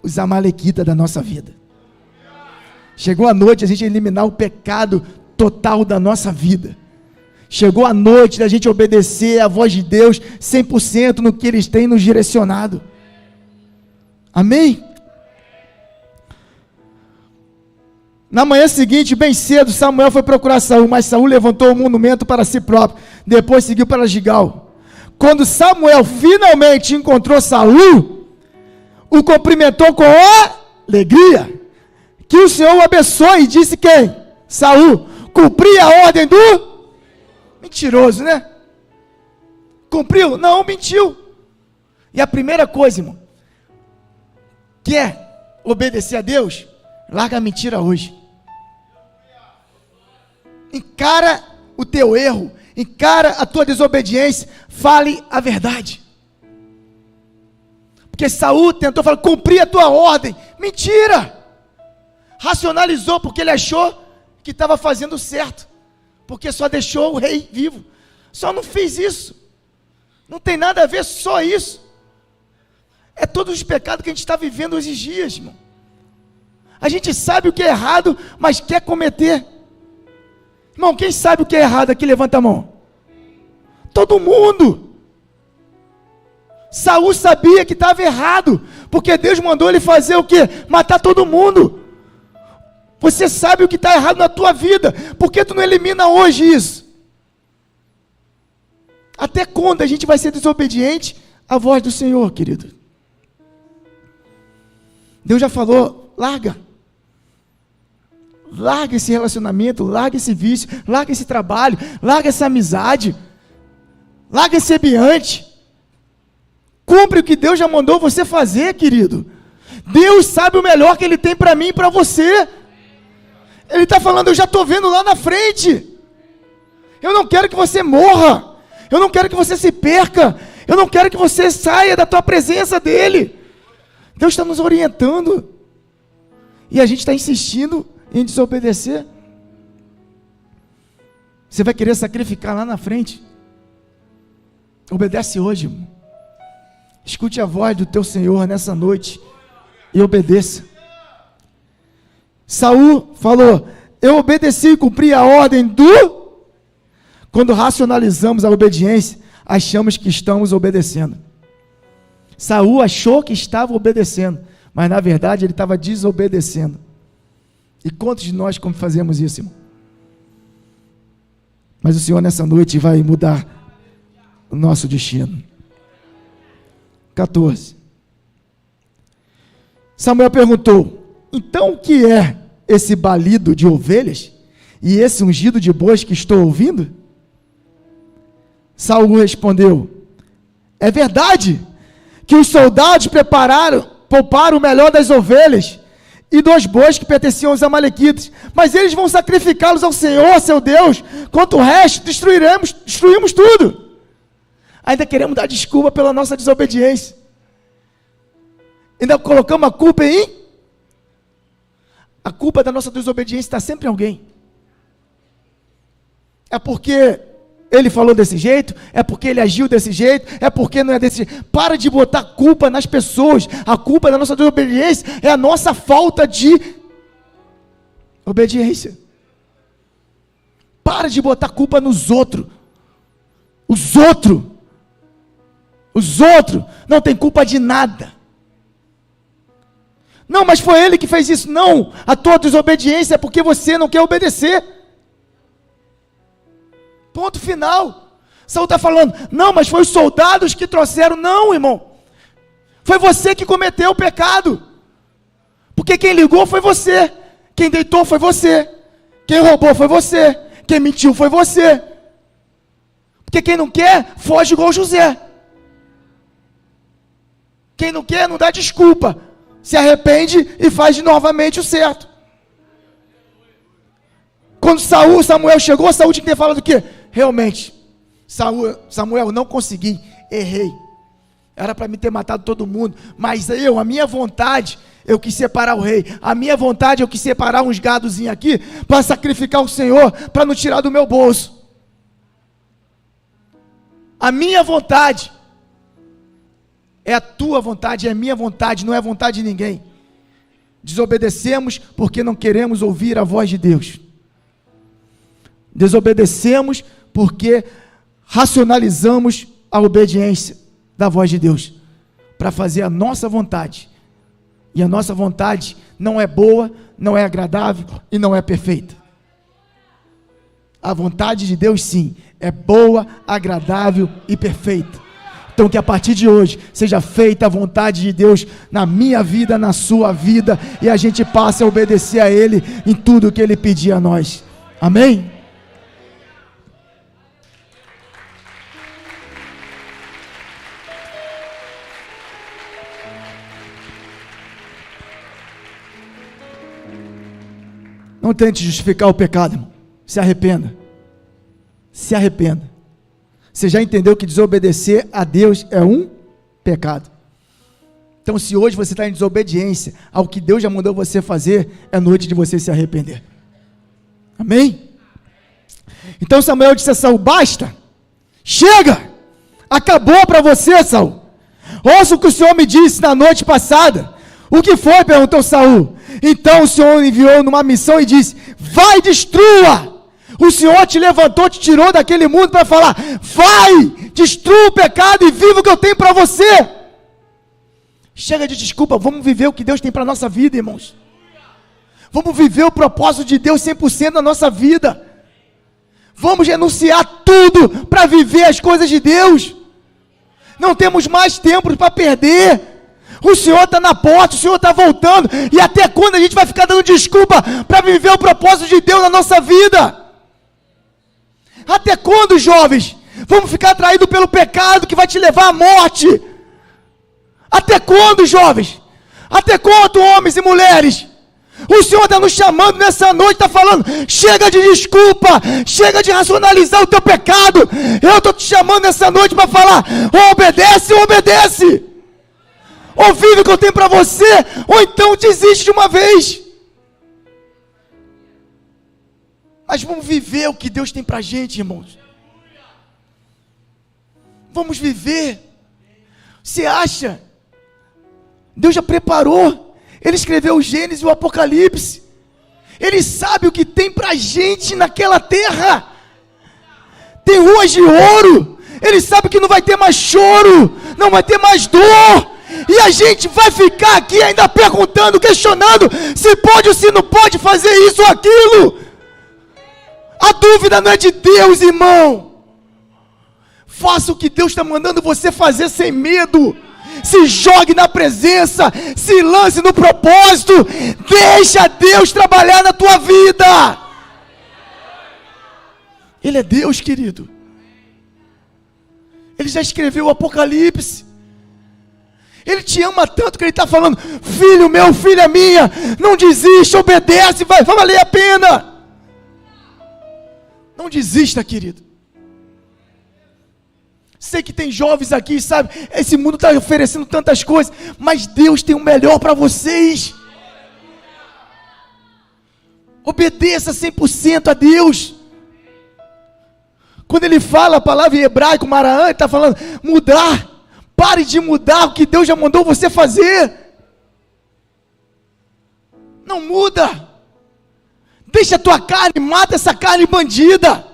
os amalequitas da nossa vida. Chegou a noite a gente eliminar o pecado total da nossa vida. Chegou a noite da gente obedecer à voz de Deus 100% no que Ele tem nos direcionado. Amém? Na manhã seguinte, bem cedo, Samuel foi procurar Saul, mas Saul levantou um monumento para si próprio, depois seguiu para Gigal. Quando Samuel finalmente encontrou Saul, o cumprimentou com alegria. Que o Senhor o abençoe, disse quem? Saul. Cumpri a ordem do... Mentiroso, né? Cumpriu? Não, mentiu. E a primeira coisa, irmão, quer obedecer a Deus? Larga a mentira hoje. Encara o teu erro, encara a tua desobediência, fale a verdade. Porque Saul tentou falar, cumprir a tua ordem. Mentira! Racionalizou porque ele achou que estava fazendo certo, porque só deixou o rei vivo. Só não fez isso. Não tem nada a ver, só isso. É todos os pecados que a gente está vivendo esses dias, irmão. A gente sabe o que é errado, mas quer cometer. Irmão, quem sabe o que é errado aqui, levanta a mão. Todo mundo. Saul sabia que estava errado, porque Deus mandou ele fazer o quê? Matar todo mundo. Você sabe o que está errado na tua vida, por que tu não elimina hoje isso? Até quando a gente vai ser desobediente à voz do Senhor, querido? Deus já falou, larga esse relacionamento, larga esse vício, larga esse trabalho, larga essa amizade, larga esse ambiente, cumpre o que Deus já mandou você fazer, querido. Deus sabe o melhor que Ele tem para mim e para você. Ele está falando, eu já estou vendo lá na frente, eu não quero que você morra, eu não quero que você se perca, eu não quero que você saia da tua presença dEle. Deus está nos orientando, e a gente está insistindo em desobedecer. Você vai querer sacrificar lá na frente? Obedece hoje, irmão. Escute a voz do teu Senhor nessa noite e obedeça. Saul falou, eu obedeci e cumpri a ordem do... Quando racionalizamos a obediência, achamos que estamos obedecendo. Saul achou que estava obedecendo, mas na verdade ele estava desobedecendo. E quantos de nós como fazemos isso, irmão? Mas o Senhor nessa noite vai mudar o nosso destino. 14. Samuel perguntou, então o que é esse balido de ovelhas e esse ungido de bois que estou ouvindo? Saul respondeu, é verdade que os soldados pouparam o melhor das ovelhas e dos bois que pertenciam aos amalequitas, mas eles vão sacrificá-los ao Senhor, seu Deus, quanto o resto destruímos tudo. Ainda queremos dar desculpa pela nossa desobediência, ainda colocamos a culpa a culpa da nossa desobediência está sempre em alguém. É porque ele falou desse jeito, é porque ele agiu desse jeito, é porque não é desse jeito. Para de botar culpa nas pessoas. A culpa da nossa desobediência é a nossa falta de obediência. Para de botar culpa nos outros. Os outros não tem culpa de nada. Não, mas foi ele que fez isso. Não, a tua desobediência é porque você não quer obedecer. Ponto final. Saul está falando, não, mas foi os soldados que trouxeram. Não, irmão, foi você que cometeu o pecado, porque quem ligou foi você, quem deitou foi você, quem roubou foi você, quem mentiu foi você, porque quem não quer, foge igual José. Quem não quer, não dá desculpa, se arrepende e faz novamente o certo. Quando Samuel chegou, Saul tinha que ter falado o quê? Realmente, Samuel, não consegui, errei. Era para me ter matado todo mundo, mas a minha vontade, eu quis separar o rei. A minha vontade, eu quis separar uns gadozinhos aqui, para sacrificar o Senhor, para não tirar do meu bolso. A minha vontade, é a tua vontade, é a minha vontade, não é a vontade de ninguém. Desobedecemos porque não queremos ouvir a voz de Deus. Desobedecemos porque racionalizamos a obediência da voz de Deus para fazer a nossa vontade. E a nossa vontade não é boa, não é agradável e não é perfeita. A vontade de Deus, sim, é boa, agradável e perfeita. Então que a partir de hoje seja feita a vontade de Deus na minha vida, na sua vida, e a gente passe a obedecer a Ele em tudo que Ele pedir a nós. Amém? Não tente justificar o pecado, irmão. Se arrependa. Se arrependa. Você já entendeu que desobedecer a Deus é um pecado. Então, se hoje você está em desobediência ao que Deus já mandou você fazer, é noite de você se arrepender. Amém? Então Samuel disse a Saul: basta, chega, acabou para você, Saul. Ouça o que o Senhor me disse na noite passada. O que foi? Perguntou Saul. Então o Senhor enviou numa missão e disse: vai, destrua. O Senhor te levantou, te tirou daquele mundo para falar: vai, destrua o pecado e viva o que eu tenho para você. Chega de desculpa, vamos viver o que Deus tem para a nossa vida, irmãos. Vamos viver o propósito de Deus 100% na nossa vida. Vamos renunciar tudo para viver as coisas de Deus. Não temos mais tempo para perder. O Senhor está na porta, o Senhor está voltando. E até quando a gente vai ficar dando desculpa para viver o propósito de Deus na nossa vida? Até quando, jovens, vamos ficar atraídos pelo pecado que vai te levar à morte? Até quando, jovens? Até quando, homens e mulheres? O Senhor está nos chamando nessa noite, está falando: chega de desculpa, chega de racionalizar o teu pecado. Eu estou te chamando nessa noite para falar: ou obedece ou obedece. Ou vive o que eu tenho para você, ou então desiste de uma vez. Mas vamos viver o que Deus tem para a gente, irmãos. Vamos viver. Você acha? Deus já preparou. Ele escreveu o Gênesis e o Apocalipse. Ele sabe o que tem para a gente naquela terra. Tem ruas de ouro. Ele sabe que não vai ter mais choro, não vai ter mais dor. E a gente vai ficar aqui ainda perguntando, questionando se pode ou se não pode fazer isso ou aquilo. A dúvida não é de Deus, irmão. Faça o que Deus está mandando você fazer sem medo. Se jogue na presença, se lance no propósito. Deixa Deus trabalhar na tua vida. Ele é Deus, querido. Ele já escreveu o Apocalipse. Ele te ama tanto que Ele está falando: filho meu, filha minha, não desiste, obedece, vai valer a pena. Não desista, querido. Sei que tem jovens aqui, sabe, esse mundo está oferecendo tantas coisas, mas Deus tem o melhor para vocês. Obedeça 100% a Deus. Quando Ele fala a palavra em hebraico, Maraã, Ele está falando mudar. Pare de mudar o que Deus já mandou você fazer. Não muda. Deixa a tua carne, mata essa carne bandida.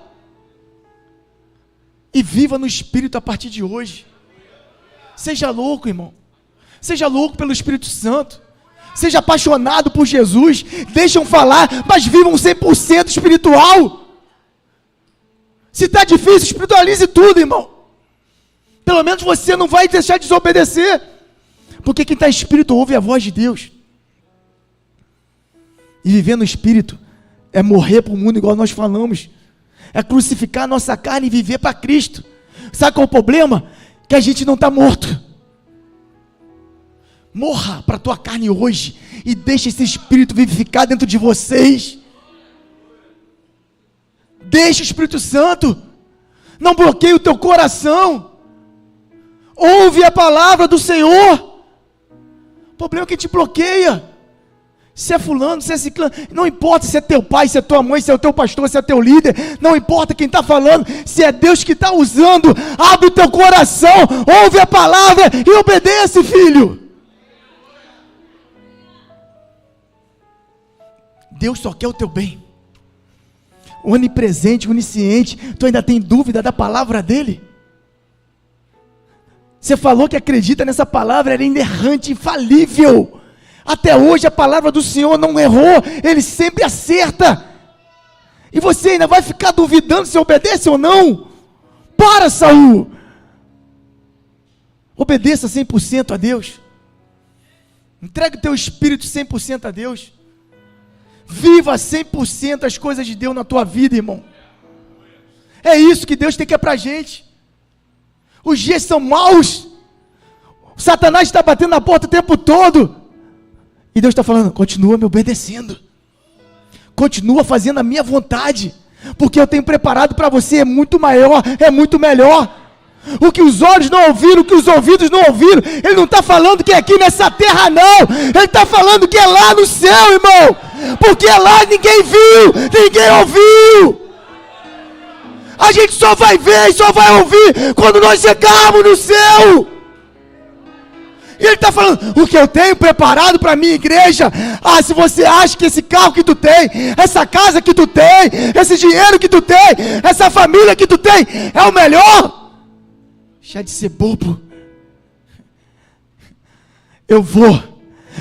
E viva no Espírito a partir de hoje. Seja louco, irmão. Seja louco pelo Espírito Santo. Seja apaixonado por Jesus. Deixam falar, mas vivam 100% espiritual. Se está difícil, espiritualize tudo, irmão. Pelo menos você não vai deixar de desobedecer. Porque quem está em Espírito ouve a voz de Deus. E viver no Espírito é morrer para o mundo, igual nós falamos. É crucificar a nossa carne e viver para Cristo. Sabe qual é o problema? Que a gente não está morto. Morra para a tua carne hoje e deixe esse Espírito vivificar dentro de vocês. Deixe o Espírito Santo. Não bloqueie o teu coração. Ouve a palavra do Senhor. O problema é que te bloqueia. Se é fulano, se é ciclano, não importa se é teu pai, se é tua mãe, se é o teu pastor, se é teu líder, não importa quem está falando, se é Deus que está usando, abre o teu coração, ouve a palavra e obedece, filho. Deus só quer o teu bem. Onipresente, onisciente, tu ainda tem dúvida da palavra dele? Você falou que acredita nessa palavra, ela é inerrante, infalível. Até hoje a palavra do Senhor não errou, Ele sempre acerta. E você ainda vai ficar duvidando se obedece ou não? Para, Saul! Obedeça 100% a Deus. Entregue o teu espírito 100% a Deus. Viva 100% as coisas de Deus na tua vida, irmão. É isso que Deus tem que é pra gente. Os dias são maus. O Satanás está batendo na porta o tempo todo. E Deus está falando, continua me obedecendo. Continua fazendo a minha vontade. Porque eu tenho preparado para você é muito maior, é muito melhor. O que os olhos não ouviram, o que os ouvidos não ouviram. Ele não está falando que é aqui nessa terra não. Ele está falando que é lá no céu, irmão. Porque lá ninguém viu, ninguém ouviu. A gente só vai ver e só vai ouvir quando nós chegarmos no céu. E ele está falando, o que eu tenho preparado para a minha igreja. Ah, se você acha que esse carro que tu tem, essa casa que tu tem, esse dinheiro que tu tem, essa família que tu tem, é o melhor, deixa de ser bobo.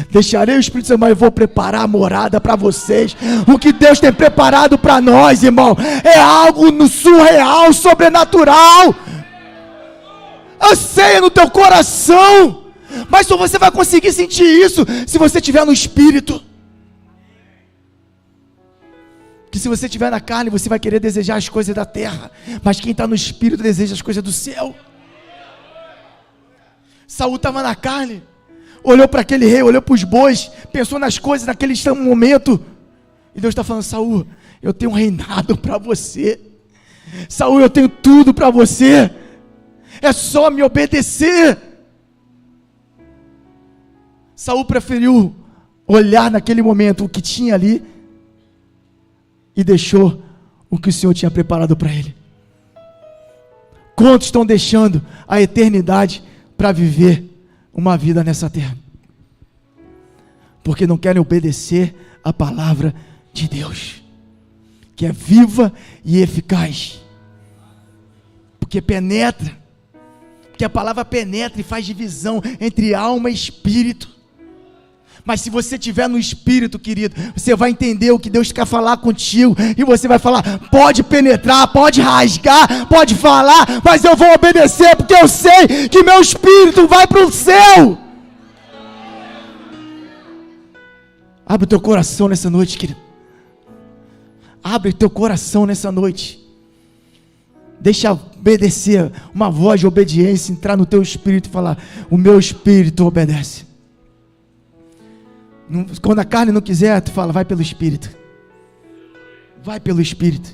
Deixarei o Espírito Santo, mas eu vou preparar a morada para vocês. O que Deus tem preparado para nós, irmão, é algo no surreal, sobrenatural. Anseia no teu coração. Mas só você vai conseguir sentir isso se você estiver no Espírito. Que se você estiver na carne, você vai querer desejar as coisas da terra. Mas quem está no Espírito deseja as coisas do céu. Saul estava na carne, olhou para aquele rei, olhou para os bois, pensou nas coisas naquele momento. E Deus está falando, Saul, eu tenho um reinado para você. Saul, eu tenho tudo para você. É só me obedecer. Saul preferiu olhar naquele momento o que tinha ali e deixou o que o Senhor tinha preparado para ele. Quantos estão deixando a eternidade para viver uma vida nessa terra? Porque não querem obedecer a palavra de Deus, que é viva e eficaz. Porque penetra, porque a palavra penetra e faz divisão entre alma e espírito. Mas se você estiver no Espírito, querido, você vai entender o que Deus quer falar contigo. E você vai falar, pode penetrar, pode rasgar, pode falar, mas eu vou obedecer, porque eu sei que meu Espírito vai para o céu. Abre o teu coração nessa noite, querido. Abre o teu coração nessa noite. Deixa obedecer, uma voz de obediência entrar no teu espírito e falar, o meu espírito obedece. Quando a carne não quiser, tu fala, vai pelo Espírito. Vai pelo Espírito.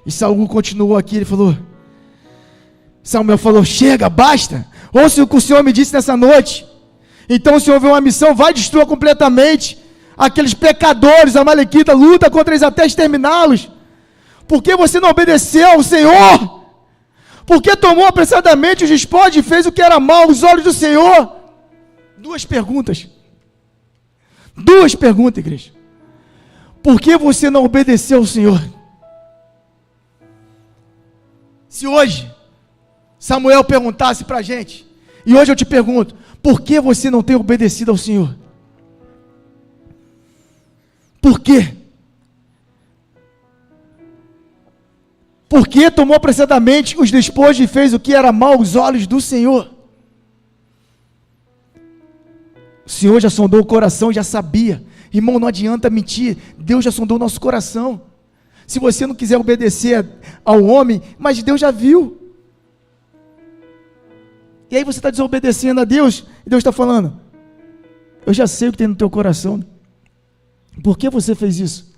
E Saul continuou aqui, ele falou, Samuel falou, chega, basta. Ouça o que o Senhor me disse nessa noite. Então o Senhor viu uma missão, vai destruir completamente aqueles pecadores, amalequitas, luta contra eles até exterminá-los. Por que você não obedeceu ao Senhor? Por que tomou apressadamente os despojos e fez o que era mal aos olhos do Senhor? Duas perguntas, igreja. Por que você não obedeceu ao Senhor? Se hoje Samuel perguntasse para a gente, e hoje eu te pergunto, por que você não tem obedecido ao Senhor? Por quê? Por que tomou apressadamente os despojos e fez o que era mal aos olhos do Senhor? O Senhor já sondou o coração, já sabia. Irmão, não adianta mentir, Deus já sondou o nosso coração. Se você não quiser obedecer ao homem, mas Deus já viu. E aí você está desobedecendo a Deus, e Deus está falando, eu já sei o que tem no teu coração. Por que você fez isso?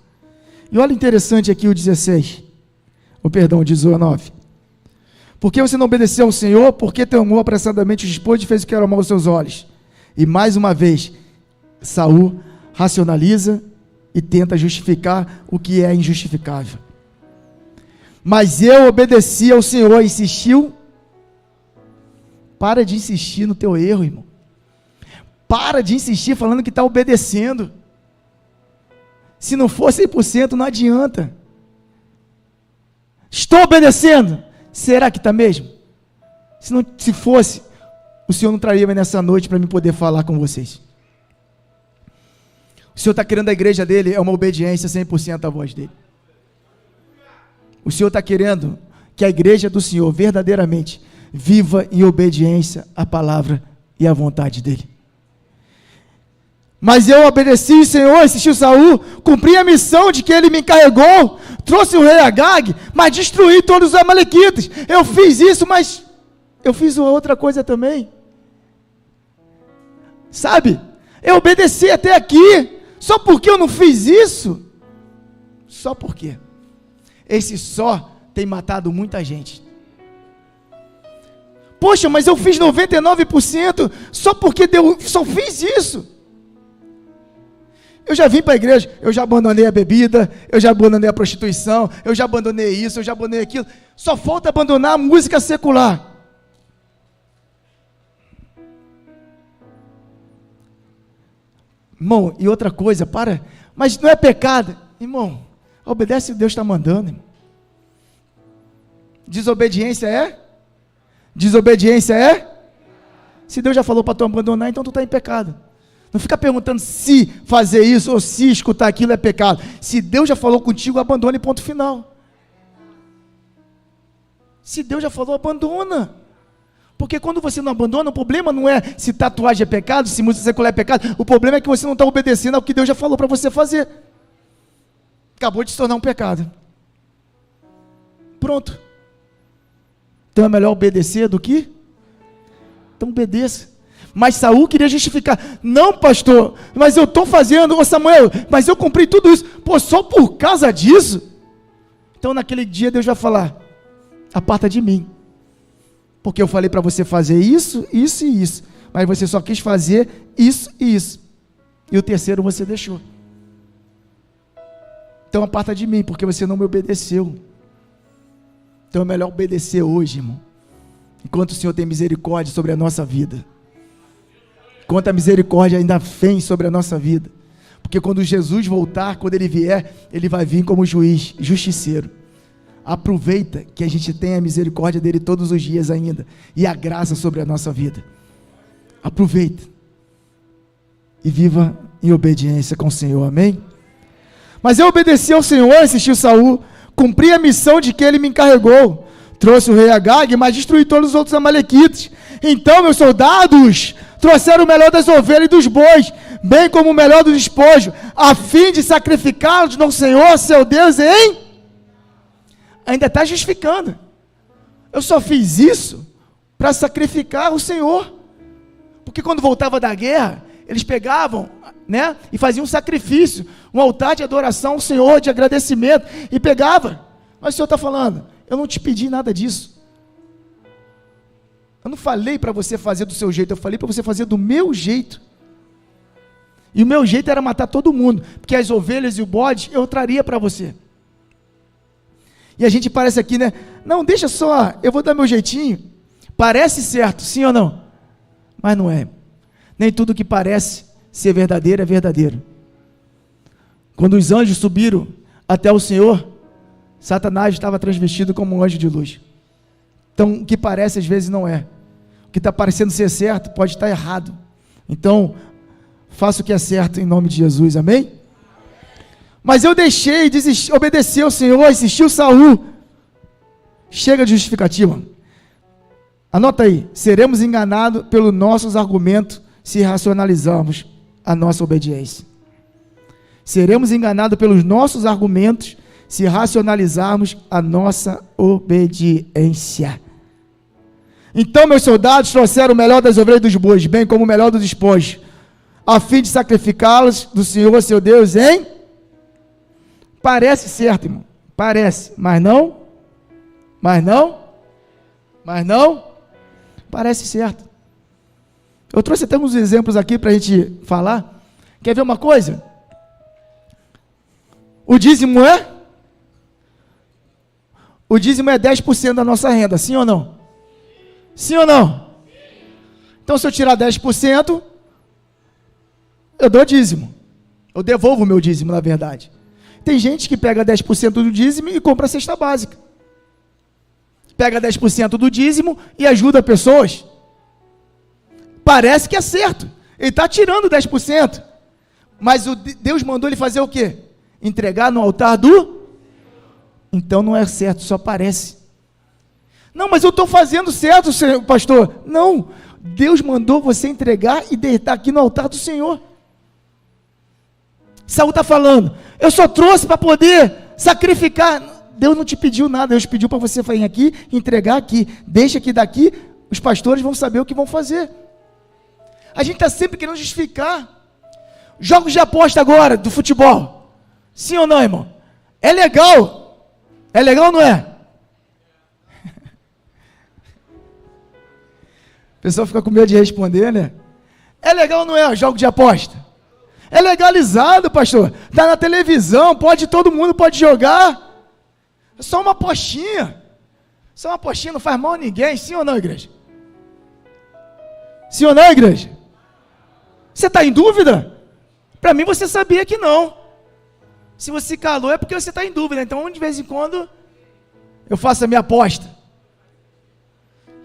E olha interessante aqui o 19. Por que você não obedeceu ao Senhor? Porque tomou apressadamente os despojos e fez o que era mal aos seus olhos. E mais uma vez, Saul racionaliza e tenta justificar o que é injustificável. Mas eu obedeci ao Senhor, insistiu. Para de insistir no teu erro, irmão. Para de insistir falando que está obedecendo. Se não for 100%, não adianta. Estou obedecendo? Será que está mesmo? Se fosse, o Senhor não traria nessa noite para mim poder falar com vocês. O Senhor está querendo a igreja dele, é uma obediência 100% à voz dele. O Senhor está querendo que a igreja do Senhor verdadeiramente viva em obediência à palavra e à vontade dele. Mas eu obedeci, Senhor, assisti Saul, cumpri a missão de que ele me encarregou, trouxe o rei Agag, mas destruí todos os amalequitas. Eu fiz isso, mas eu fiz outra coisa também. Sabe? Eu obedeci até aqui, só porque eu não fiz isso? Só porque. Esse só tem matado muita gente. Poxa, mas eu fiz 99% só porque só fiz isso. Eu já vim para a igreja, eu já abandonei a bebida, eu já abandonei a prostituição, eu já abandonei isso, eu já abandonei aquilo. Só falta abandonar a música secular. Irmão, e outra coisa, mas não é pecado. Irmão, obedece o que Deus está mandando, irmão. Desobediência é? Desobediência é? Se Deus já falou para tu abandonar, então tu está em pecado. Não fica perguntando se fazer isso ou se escutar aquilo é pecado. Se Deus já falou contigo, abandone, ponto final. Se Deus já falou, abandona. Porque quando você não abandona, o problema não é se tatuagem é pecado, se música secular é pecado. O problema é que você não está obedecendo ao que Deus já falou para você fazer. Acabou de se tornar um pecado. Pronto. Então é melhor obedecer do que? Então obedeça. Mas Saul queria justificar. Não, pastor, mas eu estou fazendo, Samuel, mas eu cumpri tudo isso. Pô, só por causa disso? Então naquele dia Deus vai falar: aparta de mim. Porque eu falei para você fazer isso, isso e isso. Mas você só quis fazer isso e isso. E o terceiro você deixou. Então aparta de mim, porque você não me obedeceu. Então é melhor obedecer hoje, irmão. Enquanto o Senhor tem misericórdia sobre a nossa vida. Enquanto a misericórdia ainda vem sobre a nossa vida. Porque quando Jesus voltar, quando Ele vier, Ele vai vir como juiz, justiceiro. Aproveita que a gente tem a misericórdia dEle todos os dias ainda. E a graça sobre a nossa vida. Aproveita. E viva em obediência com o Senhor, amém? Mas eu obedeci ao Senhor, assisti Saul, cumpri a missão de que Ele me encarregou. Trouxe o rei Agag, mas destruí todos os outros amalequitas. Então meus soldados trouxeram o melhor das ovelhas e dos bois, bem como o melhor dos despojos, a fim de sacrificá-los no Senhor, seu Deus, hein? Ainda está justificando. Eu só fiz isso para sacrificar o Senhor. Porque quando voltava da guerra, eles pegavam, né, e faziam um sacrifício, um altar de adoração ao Senhor, de agradecimento, e pegava. Mas o Senhor está falando: eu não te pedi nada disso. Eu não falei para você fazer do seu jeito, eu falei para você fazer do meu jeito. E o meu jeito era matar todo mundo, porque as ovelhas e o bode eu traria para você. E a gente parece aqui, né? Não, deixa só, eu vou dar meu jeitinho. Parece certo, sim ou não? Mas não é. Nem tudo que parece ser verdadeiro é verdadeiro. Quando os anjos subiram até o Senhor, Satanás estava transvestido como um anjo de luz. Então, o que parece às vezes não é. O que está parecendo ser certo pode estar errado. Então, faça o que é certo em nome de Jesus, amém? Mas eu deixei, obedeci ao Senhor, assisti Saul. Chega de justificativa. Anota aí: seremos enganados pelos nossos argumentos se racionalizarmos a nossa obediência. Seremos enganados pelos nossos argumentos se racionalizarmos a nossa obediência. Então meus soldados trouxeram o melhor das ovelhas e dos bois, bem como o melhor dos despojos, a fim de sacrificá-los do Senhor, seu Deus, hein? Parece certo, irmão. Parece, mas não. Parece certo. Eu trouxe até uns exemplos aqui para a gente falar. Quer ver uma coisa? O dízimo é? O dízimo é 10% da nossa renda, sim ou não? Sim ou não? Então se eu tirar 10%, eu dou dízimo. Eu devolvo o meu dízimo, na verdade. Tem gente que pega 10% do dízimo e compra a cesta básica. Pega 10% do dízimo e ajuda pessoas. Parece que é certo. Ele está tirando 10%. Mas Deus mandou ele fazer o quê? Entregar no altar do... Então não é certo, só parece. Não, mas eu estou fazendo certo, senhor, pastor. Não, Deus mandou você entregar e deitar aqui no altar do Senhor. Saul está falando, eu só trouxe para poder sacrificar. Deus não te pediu nada, Deus pediu para você vir aqui, entregar aqui. Deixa que daqui os pastores vão saber o que vão fazer. A gente está sempre querendo justificar. Jogos de aposta agora, do futebol. Sim ou não, irmão? É legal. É legal ou não é? O pessoal fica com medo de responder, né? É legal ou não é, jogo de aposta? É legalizado, pastor. Está na televisão, todo mundo pode jogar. É só uma apostinha. Só uma apostinha, não faz mal a ninguém. Sim ou não, igreja? Sim ou não, igreja? Você está em dúvida? Para mim você sabia que não. Se você calou é porque você está em dúvida. Então de vez em quando eu faço a minha aposta.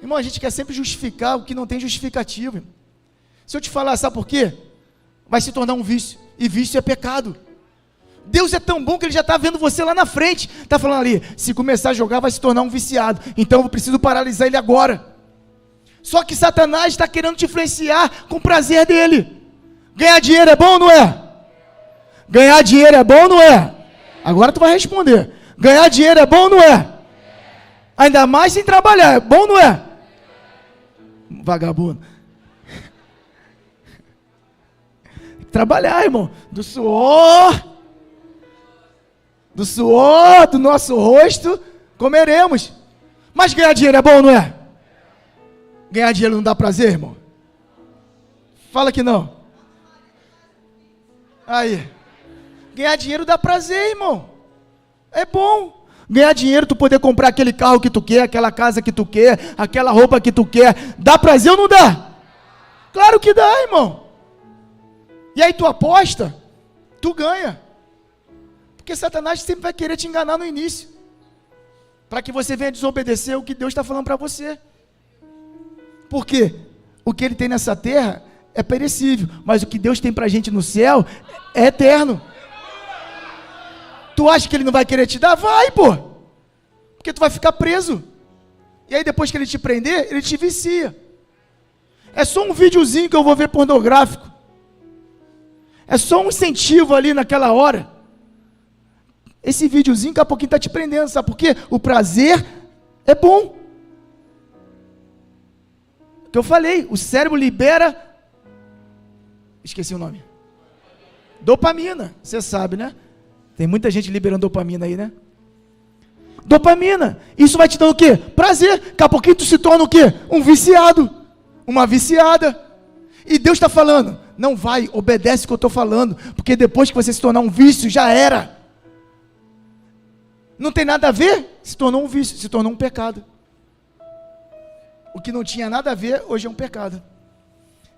Irmão, a gente quer sempre justificar o que não tem justificativo. Irmão. Se eu te falar, sabe por quê? Vai se tornar um vício. E vício é pecado. Deus é tão bom que Ele já está vendo você lá na frente. Está falando ali, se começar a jogar vai se tornar um viciado. Então eu preciso paralisar ele agora. Só que Satanás está querendo te influenciar com o prazer dele. Ganhar dinheiro é bom ou não é? Ganhar dinheiro é bom ou não é? Agora tu vai responder. Ganhar dinheiro é bom ou não é? Ainda mais sem trabalhar, é bom ou não é? Vagabundo. Trabalhar, irmão. Do suor do nosso rosto, comeremos. Mas ganhar dinheiro é bom ou não é? Ganhar dinheiro não dá prazer, irmão? Fala que não. Aí. Ganhar dinheiro dá prazer, irmão. É bom. Ganhar dinheiro, tu poder comprar aquele carro que tu quer, aquela casa que tu quer, aquela roupa que tu quer. Dá prazer ou não dá? Claro que dá, irmão. E aí tu aposta, tu ganha. Porque Satanás sempre vai querer te enganar no início. Para que você venha desobedecer o que Deus está falando para você. Porque o que Ele tem nessa terra é perecível. Mas o que Deus tem para a gente no céu é eterno. Tu acha que Ele não vai querer te dar? Vai, pô. Porque tu vai ficar preso. E aí depois que Ele te prender, Ele te vicia. É só um videozinho que eu vou ver pornográfico. É só um incentivo ali naquela hora. Esse videozinho daqui a pouquinho está te prendendo, sabe por quê? O prazer é bom. O que eu falei, o cérebro libera... Esqueci o nome. Dopamina, você sabe, né? Tem muita gente liberando dopamina aí, né? Dopamina, isso vai te dando o quê? Prazer. Daqui a pouquinho tu se torna o quê? Um viciado, uma viciada. E Deus está falando, não vai, obedece o que eu estou falando, porque depois que você se tornar um vício, já era. Não tem nada a ver, se tornou um vício, se tornou um pecado. O que não tinha nada a ver, hoje é um pecado.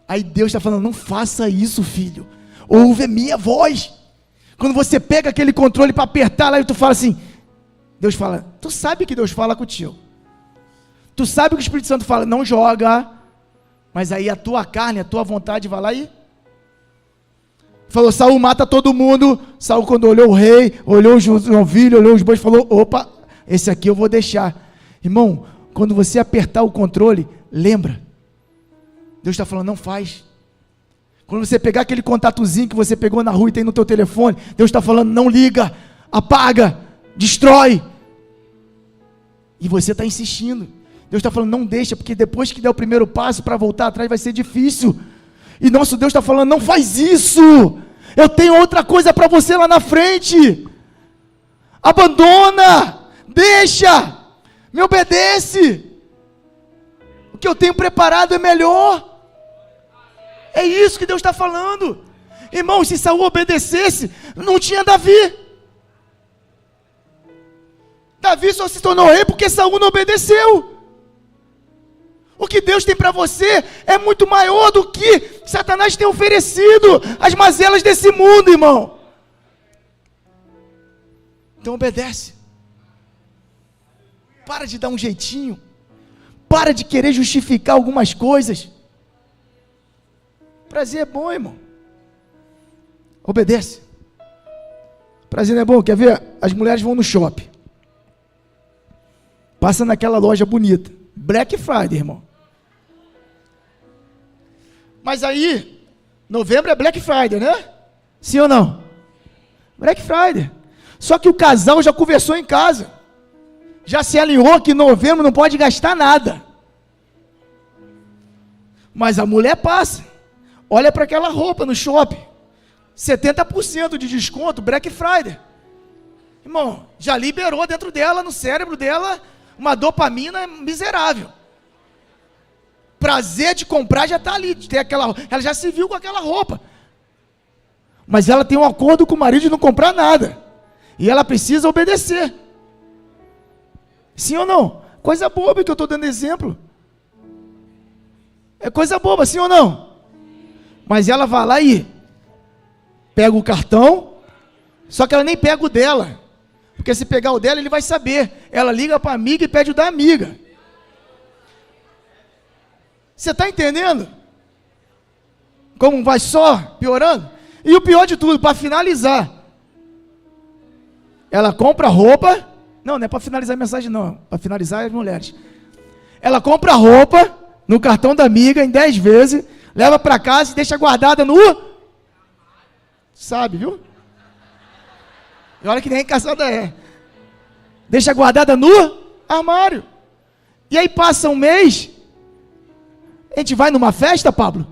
Aí Deus está falando, não faça isso, filho. Ouve a minha voz. Quando você pega aquele controle para apertar lá e tu fala assim, Deus fala, tu sabe que Deus fala contigo. Tu sabe que o Espírito Santo fala, não joga. Mas aí a tua carne, a tua vontade vai lá e... Falou, Saul mata todo mundo. Saul quando olhou o rei, olhou os novilhos, olhou os bois, falou, opa, esse aqui eu vou deixar. Irmão, quando você apertar o controle, lembra. Deus está falando, não faz. Quando você pegar aquele contatozinho que você pegou na rua e tem no teu telefone, Deus está falando, não liga, apaga, destrói. E você está insistindo. Deus está falando, não deixa, porque depois que der o primeiro passo para voltar atrás vai ser difícil. E nosso Deus está falando, não faz isso. Eu tenho outra coisa para você lá na frente. Abandona, deixa, me obedece. O que eu tenho preparado é melhor. É isso que Deus está falando. Irmão, se Saul obedecesse, não tinha Davi. Davi só se tornou rei porque Saul não obedeceu. O que Deus tem para você é muito maior do que Satanás tem oferecido, as mazelas desse mundo, irmão. Então obedece. Para de dar um jeitinho. Para de querer justificar algumas coisas. Prazer é bom, irmão. Obedece. Prazer não é bom? Quer ver? As mulheres vão no shopping. Passa naquela loja bonita. Black Friday, irmão. Mas aí, novembro é Black Friday, né? Sim ou não? Black Friday. Só que o casal já conversou em casa. Já se alinhou que em novembro não pode gastar nada. Mas a mulher passa. Olha para aquela roupa no shopping. 70% de desconto, Black Friday. Irmão, já liberou dentro dela, no cérebro dela, uma dopamina miserável. Prazer de comprar já está ali. Ela já se viu com aquela roupa. Mas ela tem um acordo com o marido de não comprar nada. E ela precisa obedecer. Sim ou não? Coisa boba que eu estou dando exemplo. É coisa boba, sim ou não? Mas ela vai lá e pega o cartão, só que ela nem pega o dela. Porque se pegar o dela, ele vai saber. Ela liga para a amiga e pede o da amiga. Você está entendendo? Como vai só piorando? E o pior de tudo, para finalizar, ela compra roupa. Não é para finalizar a mensagem não, para finalizar as mulheres. Ela compra roupa no cartão da amiga em 10 vezes, leva para casa e deixa guardada no... Sabe, viu? E olha que nem casada é. Deixa guardada no armário. E aí passa um mês, a gente vai numa festa, Pablo?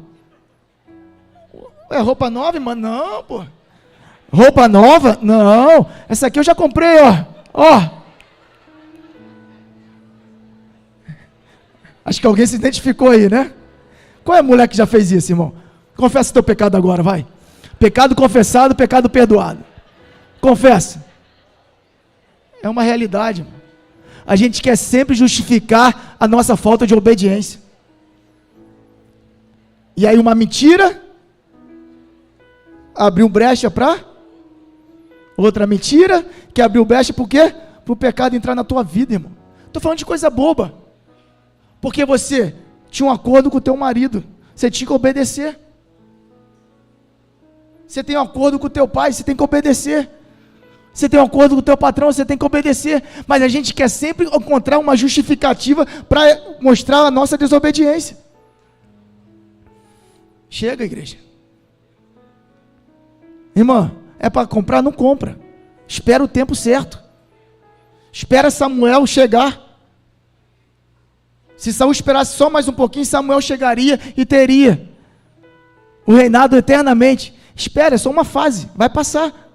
É roupa nova, irmão? Não, pô. Roupa nova? Não. Essa aqui eu já comprei, ó. Acho que alguém se identificou aí, né? Qual é a mulher que já fez isso, irmão? Confessa teu pecado agora, vai. Pecado confessado, pecado perdoado. Confessa. É uma realidade, irmão. A gente quer sempre justificar a nossa falta de obediência. E aí uma mentira abriu brecha para outra mentira que abriu brecha por quê? Para o pecado entrar na tua vida, irmão. Estou falando de coisa boba. Porque você tinha um acordo com o teu marido, você tinha que obedecer. Você tem um acordo com o teu pai, você tem que obedecer. Você tem um acordo com o teu patrão, você tem que obedecer. Mas a gente quer sempre encontrar uma justificativa para mostrar a nossa desobediência. Chega, igreja. Irmã, é para comprar, não compra. Espera o tempo certo. Espera Samuel chegar. Se Saul esperasse só mais um pouquinho, Samuel chegaria e teria o reinado eternamente. Espera, é só uma fase, vai passar.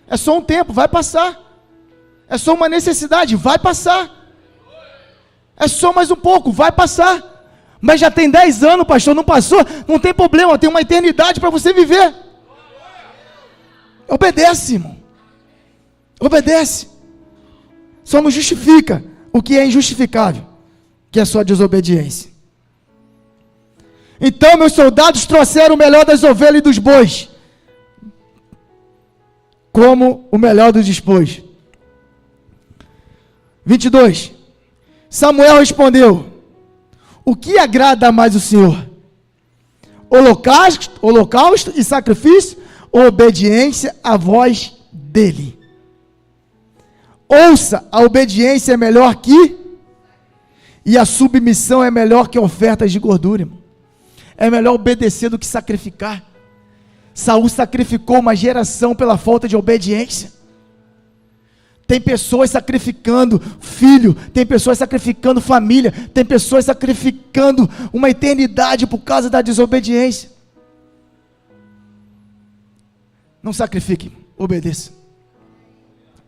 É só um tempo, vai passar. É só uma necessidade, vai passar. É só mais um pouco, vai passar. Mas já tem 10 anos, pastor, não passou? Não tem problema, tem uma eternidade para você viver. Obedece, irmão. Obedece. Só não justifica o que é injustificável, que é a sua desobediência. Então meus soldados trouxeram o melhor das ovelhas e dos bois, como o melhor dos despois. 22. Samuel respondeu: o que agrada mais o Senhor? Holocausto e sacrifício, ou obediência à voz dele? Ouça, a obediência é melhor que, e a submissão é melhor que ofertas de gordura, irmão. É melhor obedecer do que sacrificar. Saul sacrificou uma geração pela falta de obediência. Tem pessoas sacrificando filho, tem pessoas sacrificando família, tem pessoas sacrificando uma eternidade por causa da desobediência. Não sacrifique, obedeça.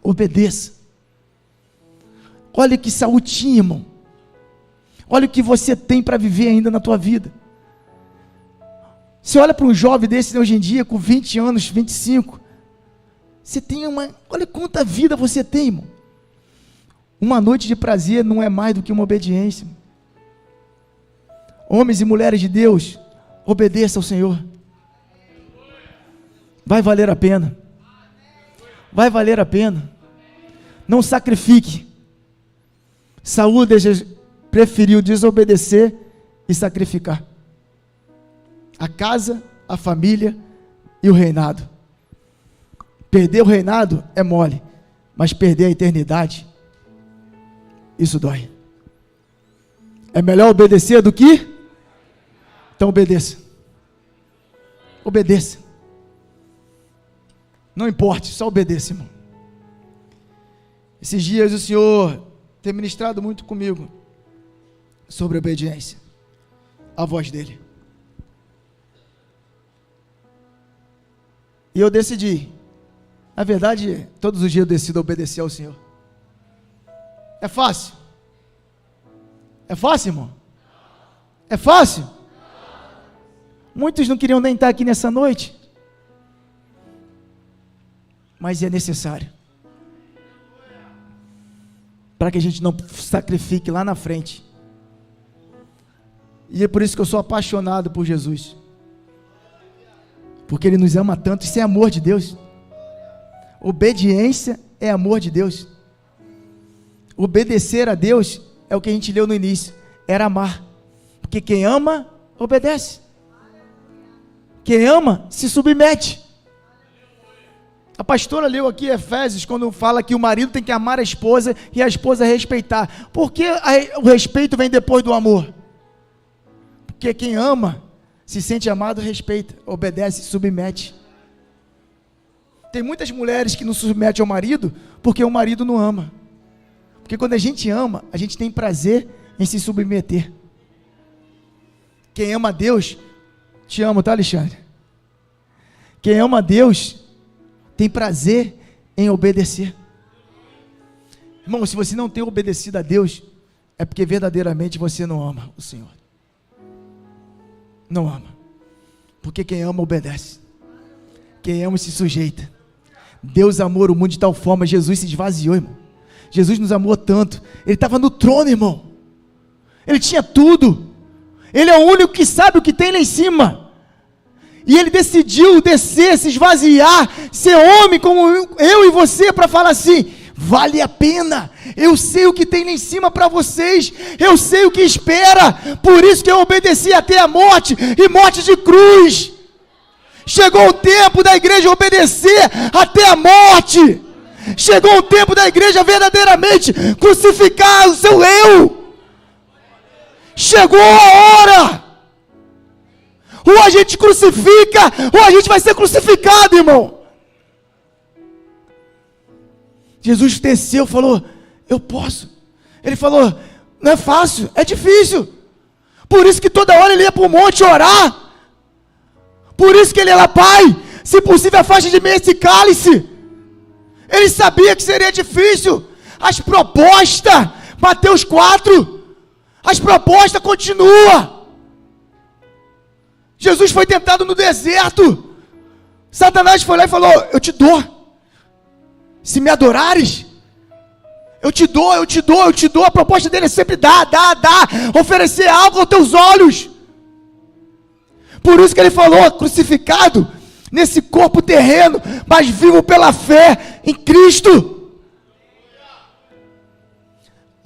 Obedeça. Olha o que Saul tinha, irmão. Olha o que você tem para viver ainda na tua vida. Você olha para um jovem desse hoje em dia, com 20 anos, 25, você tem olha quanta vida você tem, irmão. Uma noite de prazer não é mais do que uma obediência. Homens e mulheres de Deus, obedeça ao Senhor. Vai valer a pena. Vai valer a pena. Não sacrifique. Saul preferiu desobedecer e sacrificar a casa, a família e o reinado. Perder o reinado é mole, mas perder a eternidade, isso dói. É melhor obedecer do que? Então obedeça. Obedeça. Não importe, só obedeça, irmão. Esses dias o Senhor tem ministrado muito comigo sobre obediência à voz dele. E eu decidi, na verdade, todos os dias eu decido obedecer ao Senhor. É fácil? É fácil, irmão? É fácil? Muitos não queriam nem estar aqui nessa noite, mas é necessário, para que a gente não sacrifique lá na frente. E é por isso que eu sou apaixonado por Jesus, porque Ele nos ama tanto. Isso é amor de Deus. Obediência é amor de Deus. Obedecer a Deus é o que a gente leu no início, era amar, porque quem ama, obedece. Quem ama, se submete. A pastora leu aqui Efésios, quando fala que o marido tem que amar a esposa e a esposa respeitar. Por que o respeito vem depois do amor? Porque quem ama, se sente amado, respeita, obedece, submete. Tem muitas mulheres que não se submetem ao marido, porque o marido não ama. Porque quando a gente ama, a gente tem prazer em se submeter. Quem ama a Deus, te amo, tá, Alexandre? Quem ama a Deus, tem prazer em obedecer. Irmão, se você não tem obedecido a Deus, é porque verdadeiramente você não ama o Senhor. Não ama. Porque quem ama, obedece. Quem ama, se sujeita. Deus amou o mundo de tal forma, Jesus se esvaziou, irmão. Jesus nos amou tanto. Ele estava no trono, irmão. Ele tinha tudo. Ele é o único que sabe o que tem lá em cima. E Ele decidiu descer, se esvaziar, ser homem como eu e você, para falar assim: vale a pena, eu sei o que tem lá em cima para vocês, eu sei o que espera, por isso que eu obedeci até a morte, e morte de cruz. Chegou o tempo da igreja obedecer até a morte. Chegou o tempo da igreja verdadeiramente crucificar o seu eu. Chegou a hora. Ou a gente crucifica, ou a gente vai ser crucificado, irmão. Jesus desceu, falou: eu posso. Ele falou: não é fácil, é difícil. Por isso que toda hora ele ia para o monte orar. Por isso que ele era: Pai, se possível afaste de mim esse cálice. Ele sabia que seria difícil. As propostas, Mateus 4, as propostas continuam. Jesus foi tentado no deserto. Satanás foi lá e falou: eu te dou. Se me adorares, eu te dou, eu te dou, eu te dou. A proposta dele é sempre dar, oferecer algo aos teus olhos. Por isso que ele falou: crucificado nesse corpo terreno, mas vivo pela fé em Cristo.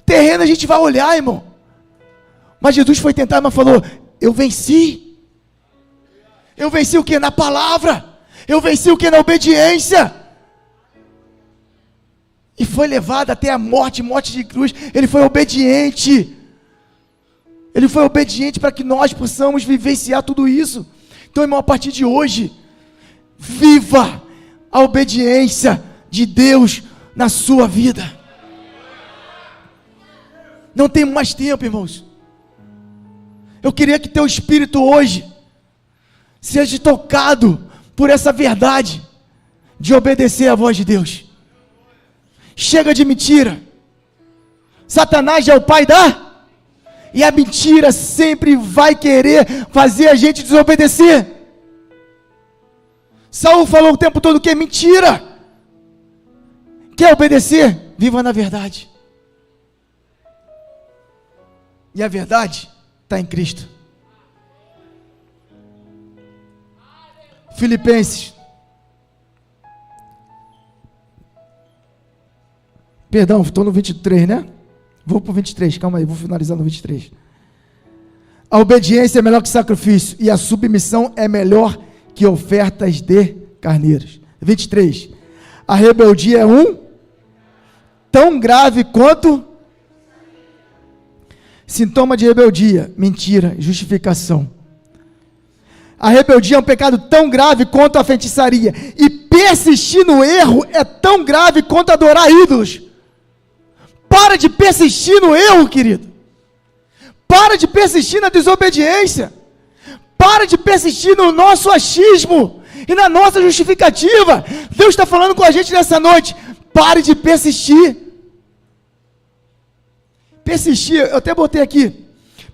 Terreno a gente vai olhar, irmão. Mas Jesus foi tentado, mas falou: eu venci. Eu venci o que? Na palavra. Eu venci o que? Na obediência. E foi levado até a morte, morte de cruz. Ele foi obediente. Ele foi obediente para que nós possamos vivenciar tudo isso. Então, irmão, a partir de hoje, viva a obediência de Deus na sua vida. Não tem mais tempo, irmãos. Eu queria que teu espírito hoje seja tocado por essa verdade de obedecer à voz de Deus. Chega de mentira. Satanás é o pai e a mentira sempre vai querer fazer a gente desobedecer. Saul falou o tempo todo que é mentira. Quer obedecer? Viva na verdade. E a verdade está em Cristo. Filipenses. Perdão, estou no 23, né? Vou para o 23, calma aí, vou finalizar no 23. A obediência é melhor que sacrifício, e a submissão é melhor que ofertas de carneiros. 23. A rebeldia é tão grave quanto sintoma de rebeldia, mentira, justificação. A rebeldia é um pecado tão grave quanto a feitiçaria, e persistir no erro é tão grave quanto adorar ídolos. Para de persistir no erro, querido. Para de persistir na desobediência. Para de persistir no nosso achismo e na nossa justificativa. Deus está falando com a gente nessa noite. Pare de persistir. Persistir, eu até botei aqui.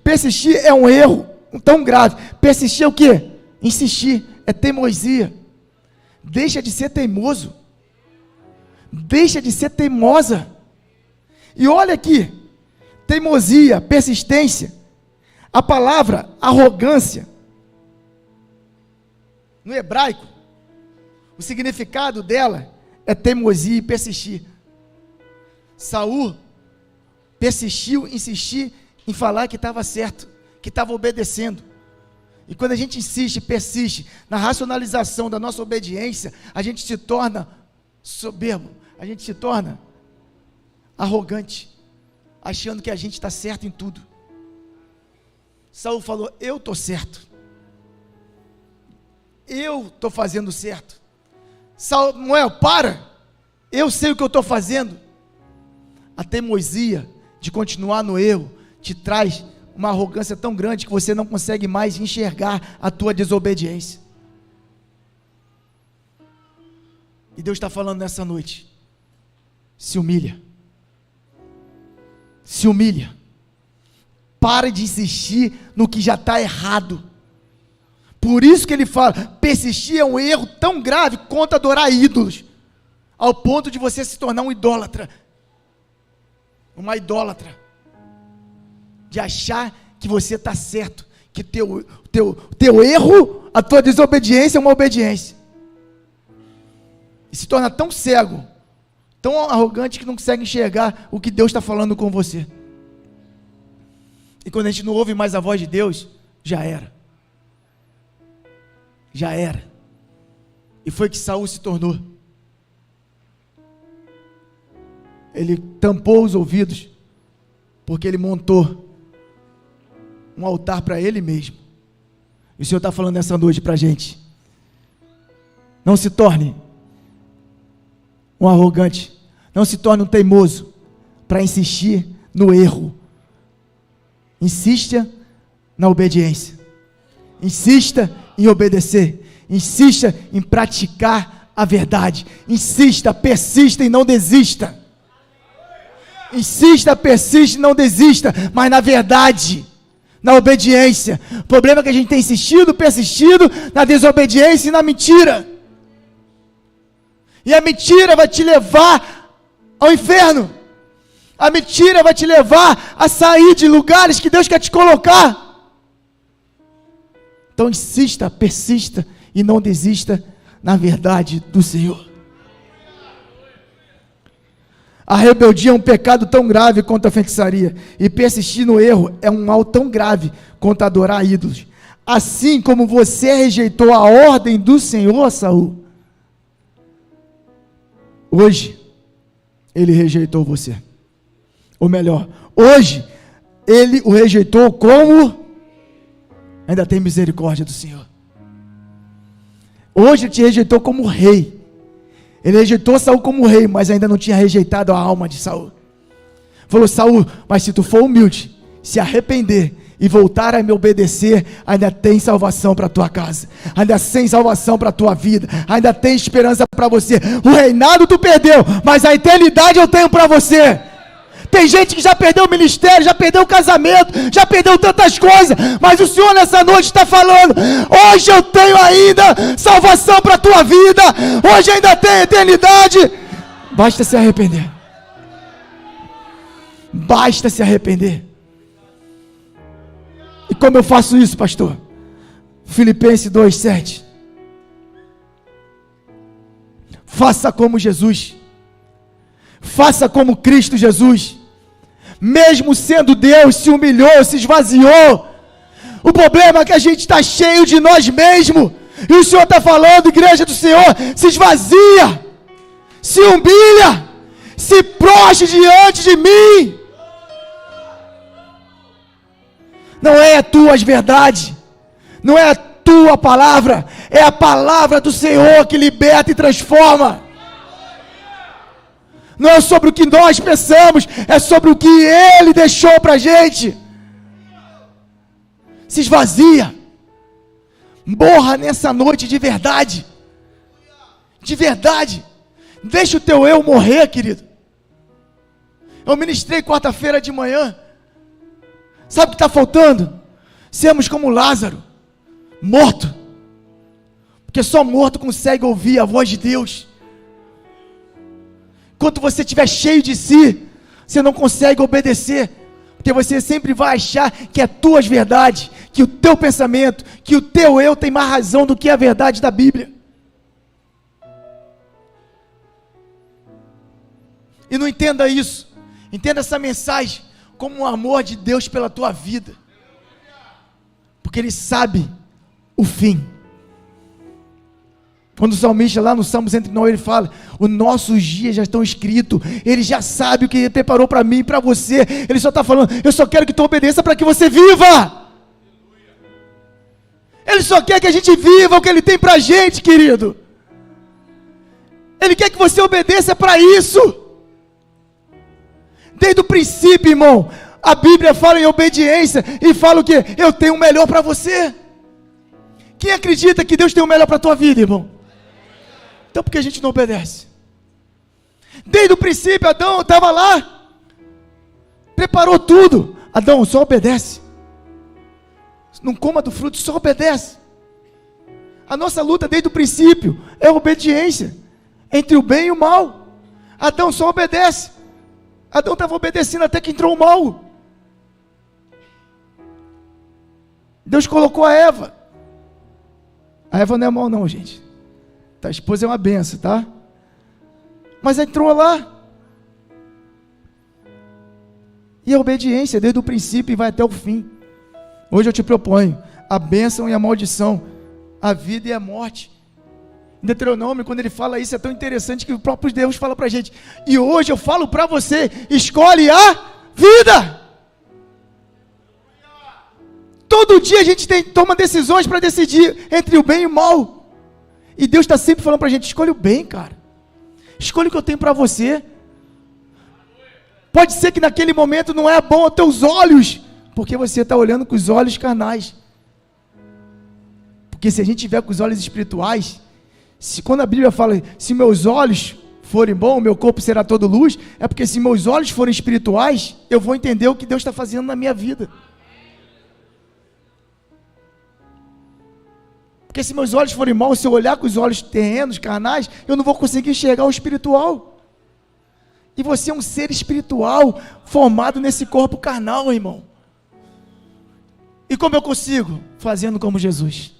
Persistir é um erro tão grave. Persistir é o quê? Insistir. É teimosia. Deixa de ser teimoso. Deixa de ser teimosa. E olha aqui, teimosia, persistência, a palavra arrogância, no hebraico, o significado dela é teimosia e persistir. Saul persistiu, insistiu em falar que estava certo, que estava obedecendo. E quando a gente insiste, persiste na racionalização da nossa obediência, a gente se torna soberbo, a gente se torna arrogante, achando que a gente está certo em tudo. Saul falou: eu estou certo, eu estou fazendo certo. Samuel, para, eu sei o que eu estou fazendo. A teimosia de continuar no erro te traz uma arrogância tão grande que você não consegue mais enxergar a tua desobediência. E Deus está falando nessa noite: se humilha. Se humilha. Para de insistir no que já está errado. Por isso que ele fala, persistir é um erro tão grave quanto adorar ídolos, ao ponto de você se tornar um idólatra, uma idólatra, de achar que você está certo, que teu erro, a tua desobediência é uma obediência, e se torna tão cego, tão arrogante, que não consegue enxergar o que Deus está falando com você. E quando a gente não ouve mais a voz de Deus, já era. Já era. E foi que Saul se tornou. Ele tampou os ouvidos, porque ele montou um altar para ele mesmo. E o Senhor está falando nessa noite para a gente: não se torne um arrogante, não se torne um teimoso para insistir no erro. Insista na obediência, insista em obedecer, insista em praticar a verdade, insista, persista e não desista. Insista, persiste e não desista, mas na verdade, na obediência. O problema é que a gente tem insistido, persistido na desobediência e na mentira. E a mentira vai te levar ao inferno. A mentira vai te levar a sair de lugares que Deus quer te colocar. Então insista, persista e não desista na verdade do Senhor. A rebeldia é um pecado tão grave quanto a feitiçaria, e persistir no erro é um mal tão grave quanto adorar ídolos. Assim como você rejeitou a ordem do Senhor, Saul, hoje ele rejeitou você. Ou melhor, hoje ele o rejeitou como ainda tem misericórdia do Senhor. Hoje ele te rejeitou como rei. Ele rejeitou Saul como rei, mas ainda não tinha rejeitado a alma de Saul. Falou: Saul, mas se tu for humilde, se arrepender e voltar a me obedecer, ainda tem salvação para a tua casa, ainda tem salvação para a tua vida, ainda tem esperança para você. O reinado tu perdeu, mas a eternidade eu tenho para você. Tem gente que já perdeu o ministério, já perdeu o casamento, já perdeu tantas coisas, mas o Senhor nessa noite está falando: hoje eu tenho ainda salvação para a tua vida, hoje ainda tem eternidade. Basta se arrepender. Basta se arrepender. E como eu faço isso, pastor? Filipenses 2:7. Faça como Jesus. Faça como Cristo Jesus. Mesmo sendo Deus, se humilhou, se esvaziou. O problema é que a gente está cheio de nós mesmos. E o Senhor está falando, igreja do Senhor, se esvazia, se humilha, se prostre diante de mim. Não é as tuas verdades, não é a tua palavra, é a palavra do Senhor que liberta e transforma. Não é sobre o que nós pensamos, é sobre o que Ele deixou para a gente. Se esvazia, morra nessa noite de verdade, deixa o teu eu morrer, querido. Eu ministrei quarta-feira de manhã, sabe o que está faltando? Sermos como Lázaro, morto, porque só morto consegue ouvir a voz de Deus. Enquanto você estiver cheio de si, você não consegue obedecer, porque você sempre vai achar que é tuas verdades, que o teu pensamento, que o teu eu tem mais razão do que a verdade da Bíblia. E não entenda isso, entenda essa mensagem como um amor de Deus pela tua vida, porque Ele sabe o fim. Quando o salmista lá no Salmo 109, ele fala, os nossos dias já estão escritos, Ele já sabe o que Ele preparou para mim e para você, Ele só está falando, eu só quero que tu obedeça para que você viva. Ele só quer que a gente viva o que Ele tem para a gente, querido. Ele quer que você obedeça para isso. Desde o princípio, irmão, a Bíblia fala em obediência e fala o quê? Eu tenho o melhor para você. Quem acredita que Deus tem o melhor para a tua vida, irmão? Então por que a gente não obedece? Desde o princípio, Adão estava lá, preparou tudo. Adão, só obedece. Não coma do fruto, só obedece. A nossa luta desde o princípio é a obediência entre o bem e o mal. Adão só obedece. Adão estava obedecendo até que entrou o mal. Deus colocou a Eva. A Eva não é mal não, gente. A esposa é uma benção, tá? Mas entrou lá. E a obediência desde o princípio e vai até o fim. Hoje eu te proponho a bênção e a maldição, a vida e a morte. Em Deuteronômio, quando ele fala isso, é tão interessante que o próprio Deus fala pra gente. E hoje eu falo pra você, escolhe a vida. Todo dia a gente toma decisões para decidir entre o bem e o mal. E Deus está sempre falando para a gente, escolhe o bem, cara. Escolhe o que eu tenho para você. Pode ser que naquele momento não é bom aos teus olhos, porque você está olhando com os olhos carnais. Porque se a gente tiver com os olhos espirituais, quando a Bíblia fala, se meus olhos forem bons, meu corpo será todo luz, é porque se meus olhos forem espirituais, eu vou entender o que Deus está fazendo na minha vida. Porque se meus olhos forem maus, se eu olhar com os olhos terrenos, carnais, eu não vou conseguir enxergar o espiritual. E você é um ser espiritual, formado nesse corpo carnal, irmão. E como eu consigo? Fazendo como Jesus.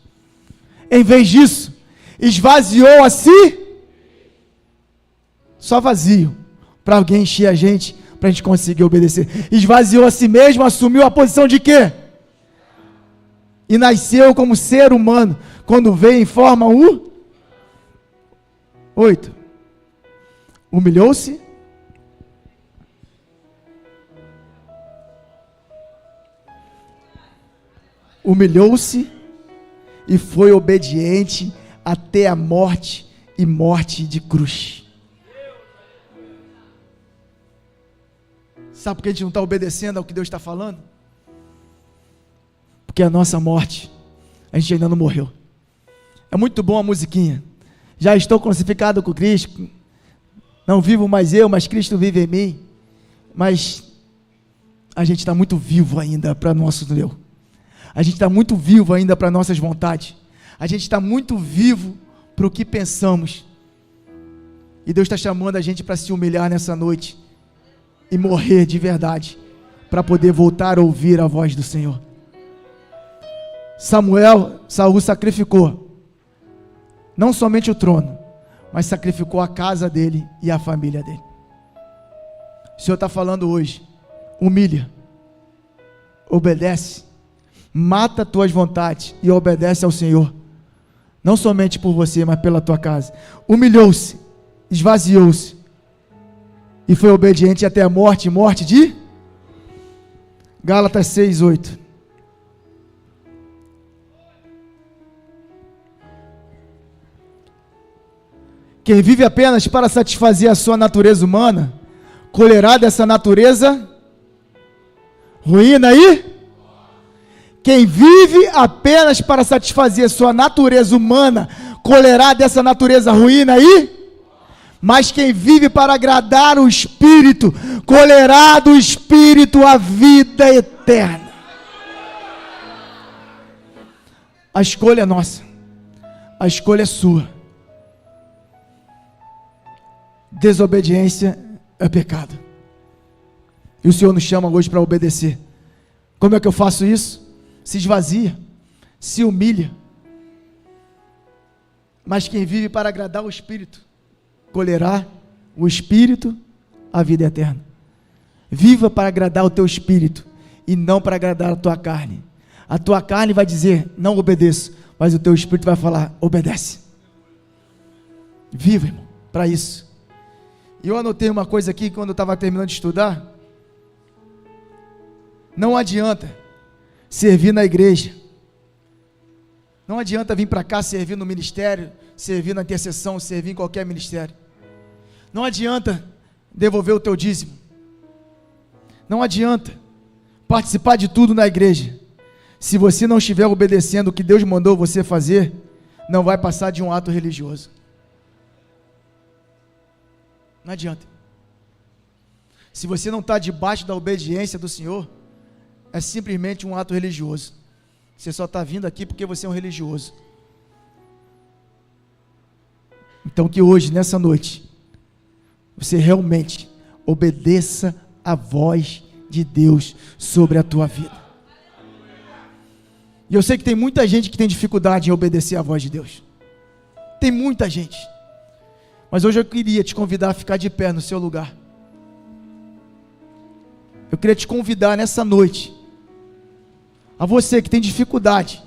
Em vez disso, esvaziou a si, só vazio, para alguém encher a gente, para a gente conseguir obedecer. Esvaziou a si mesmo, assumiu a posição de quê? E nasceu como ser humano, quando veio em forma 8. Humilhou-se. Humilhou-se e foi obediente até a morte e morte de cruz. Sabe por que a gente não está obedecendo ao que Deus está falando? Porque a nossa morte, a gente ainda não morreu. É muito bom a musiquinha. Já estou crucificado com Cristo. Não vivo mais eu, mas Cristo vive em mim. Mas a gente está muito vivo ainda para nosso eu. A gente está muito vivo ainda para nossas vontades. A gente está muito vivo para o que pensamos. E Deus está chamando a gente para se humilhar nessa noite e morrer de verdade, para poder voltar a ouvir a voz do Senhor. Saul sacrificou não somente o trono, mas sacrificou a casa dele e a família dele. O Senhor está falando hoje: humilha, obedece, mata tuas vontades e obedece ao Senhor, não somente por você, mas pela tua casa. Humilhou-se, esvaziou-se e foi obediente até a morte, morte de Gálatas 6:8. Quem vive apenas para satisfazer a sua natureza humana, colherá dessa natureza ruína e quem vive apenas para satisfazer a sua natureza humana, colherá dessa natureza ruína e mas quem vive para agradar o Espírito, colherá do Espírito a vida eterna. A escolha é nossa, a escolha é sua. Desobediência é pecado, e o Senhor nos chama hoje para obedecer. Como é que eu faço isso? Se esvazia, se humilha. Mas quem vive para agradar o Espírito, colherá o Espírito a vida eterna. Viva para agradar o teu Espírito e não para agradar a tua carne. A tua carne vai dizer: não obedeço, mas o teu Espírito vai falar: obedece. Viva, irmão, para isso. E eu anotei uma coisa aqui quando eu estava terminando de estudar. Não adianta servir na igreja, não adianta vir para cá servir no ministério, servir na intercessão, servir em qualquer ministério. Não adianta devolver o teu dízimo, não adianta participar de tudo na igreja, se você não estiver obedecendo o que Deus mandou você fazer, não vai passar de um ato religioso. Não adianta. Se você não está debaixo da obediência do Senhor, é simplesmente um ato religioso. Você só está vindo aqui porque você é um religioso. Então que hoje, nessa noite, você realmente obedeça a voz de Deus sobre a tua vida. E eu sei que tem muita gente que tem dificuldade em obedecer a voz de Deus. Tem muita gente. Mas hoje eu queria te convidar a ficar de pé no seu lugar. Eu queria te convidar nessa noite, a você que tem dificuldade,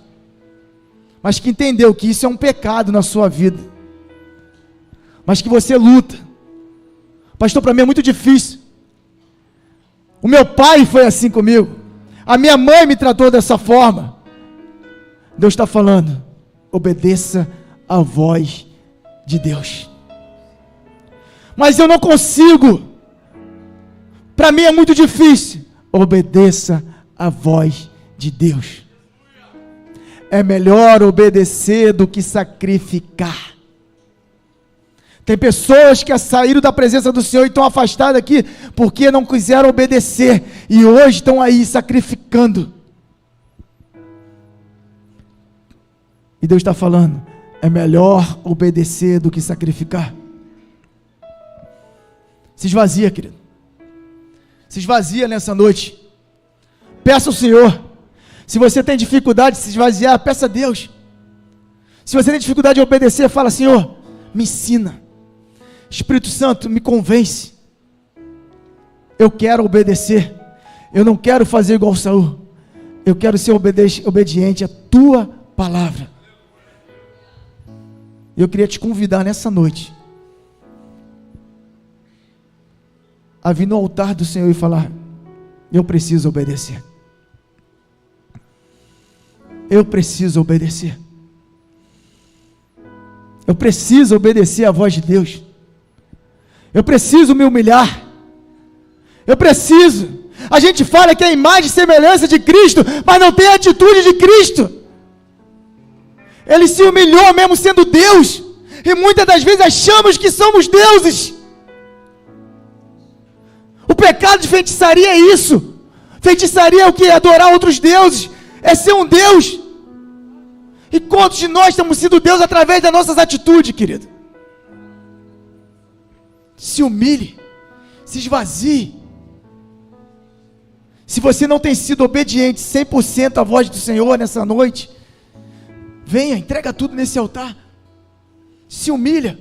mas que entendeu que isso é um pecado na sua vida, mas que você luta. Pastor, para mim é muito difícil. O meu pai foi assim comigo, a minha mãe me tratou dessa forma. Deus está falando: obedeça a voz de Deus. Mas eu não consigo, para mim é muito difícil. Obedeça a voz de Deus. É melhor obedecer do que sacrificar. Tem pessoas que saíram da presença do Senhor e estão afastadas aqui porque não quiseram obedecer, e hoje estão aí sacrificando. E Deus está falando: é melhor obedecer do que sacrificar. Se esvazia, querido. Se esvazia nessa noite. Peça ao Senhor. Se você tem dificuldade de se esvaziar, peça a Deus. Se você tem dificuldade de obedecer, fala: Senhor, me ensina. Espírito Santo, me convence. Eu quero obedecer. Eu não quero fazer igual Saul. Eu quero ser obediente à tua palavra. Eu queria te convidar nessa noite a vir no altar do Senhor e falar: eu preciso obedecer. Eu preciso obedecer. Eu preciso obedecer à voz de Deus. Eu preciso me humilhar. Eu preciso. A gente fala que é a imagem e semelhança de Cristo, mas não tem a atitude de Cristo. Ele se humilhou mesmo sendo Deus, e muitas das vezes achamos que somos deuses. O pecado de feitiçaria é isso. Feitiçaria é o que? Adorar outros deuses, é ser um Deus. E quantos de nós temos sido Deus através das nossas atitudes, querido? Se humilhe, se esvazie. Se você não tem sido obediente 100% à voz do Senhor nessa noite, venha, entrega tudo nesse altar. Se humilha,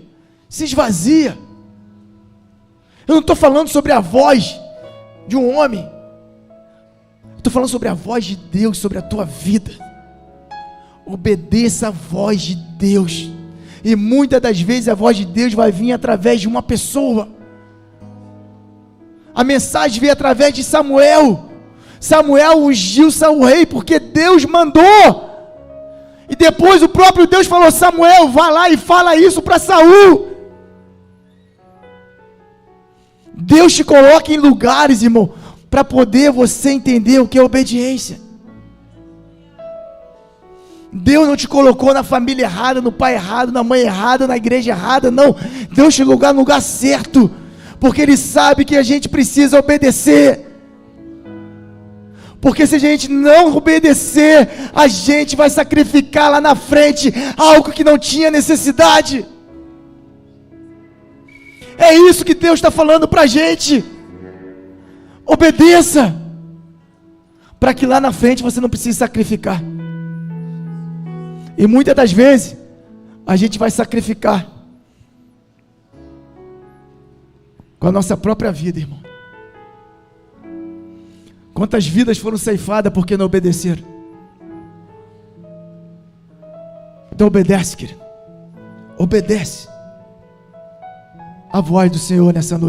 se esvazia. Eu não estou falando sobre a voz de um homem, estou falando sobre a voz de Deus, sobre a tua vida. Obedeça a voz de Deus, e muitas das vezes a voz de Deus vai vir através de uma pessoa. A mensagem veio através de Samuel. Samuel ungiu Saul rei, porque Deus mandou, e depois o próprio Deus falou: Samuel, vá lá e fala isso para Saul. Deus te coloca em lugares, irmão, para poder você entender o que é obediência. Deus não te colocou na família errada, no pai errado, na mãe errada, na igreja errada, não. Deus te colocou no lugar certo, porque Ele sabe que a gente precisa obedecer. Porque se a gente não obedecer, a gente vai sacrificar lá na frente algo que não tinha necessidade. É isso que Deus está falando para a gente. Obedeça, para que lá na frente você não precise sacrificar. E muitas das vezes a gente vai sacrificar com a nossa própria vida, irmão. Quantas vidas foram ceifadas porque não obedeceram? Então obedece, querido. Obedece a voz do Senhor nessa noite.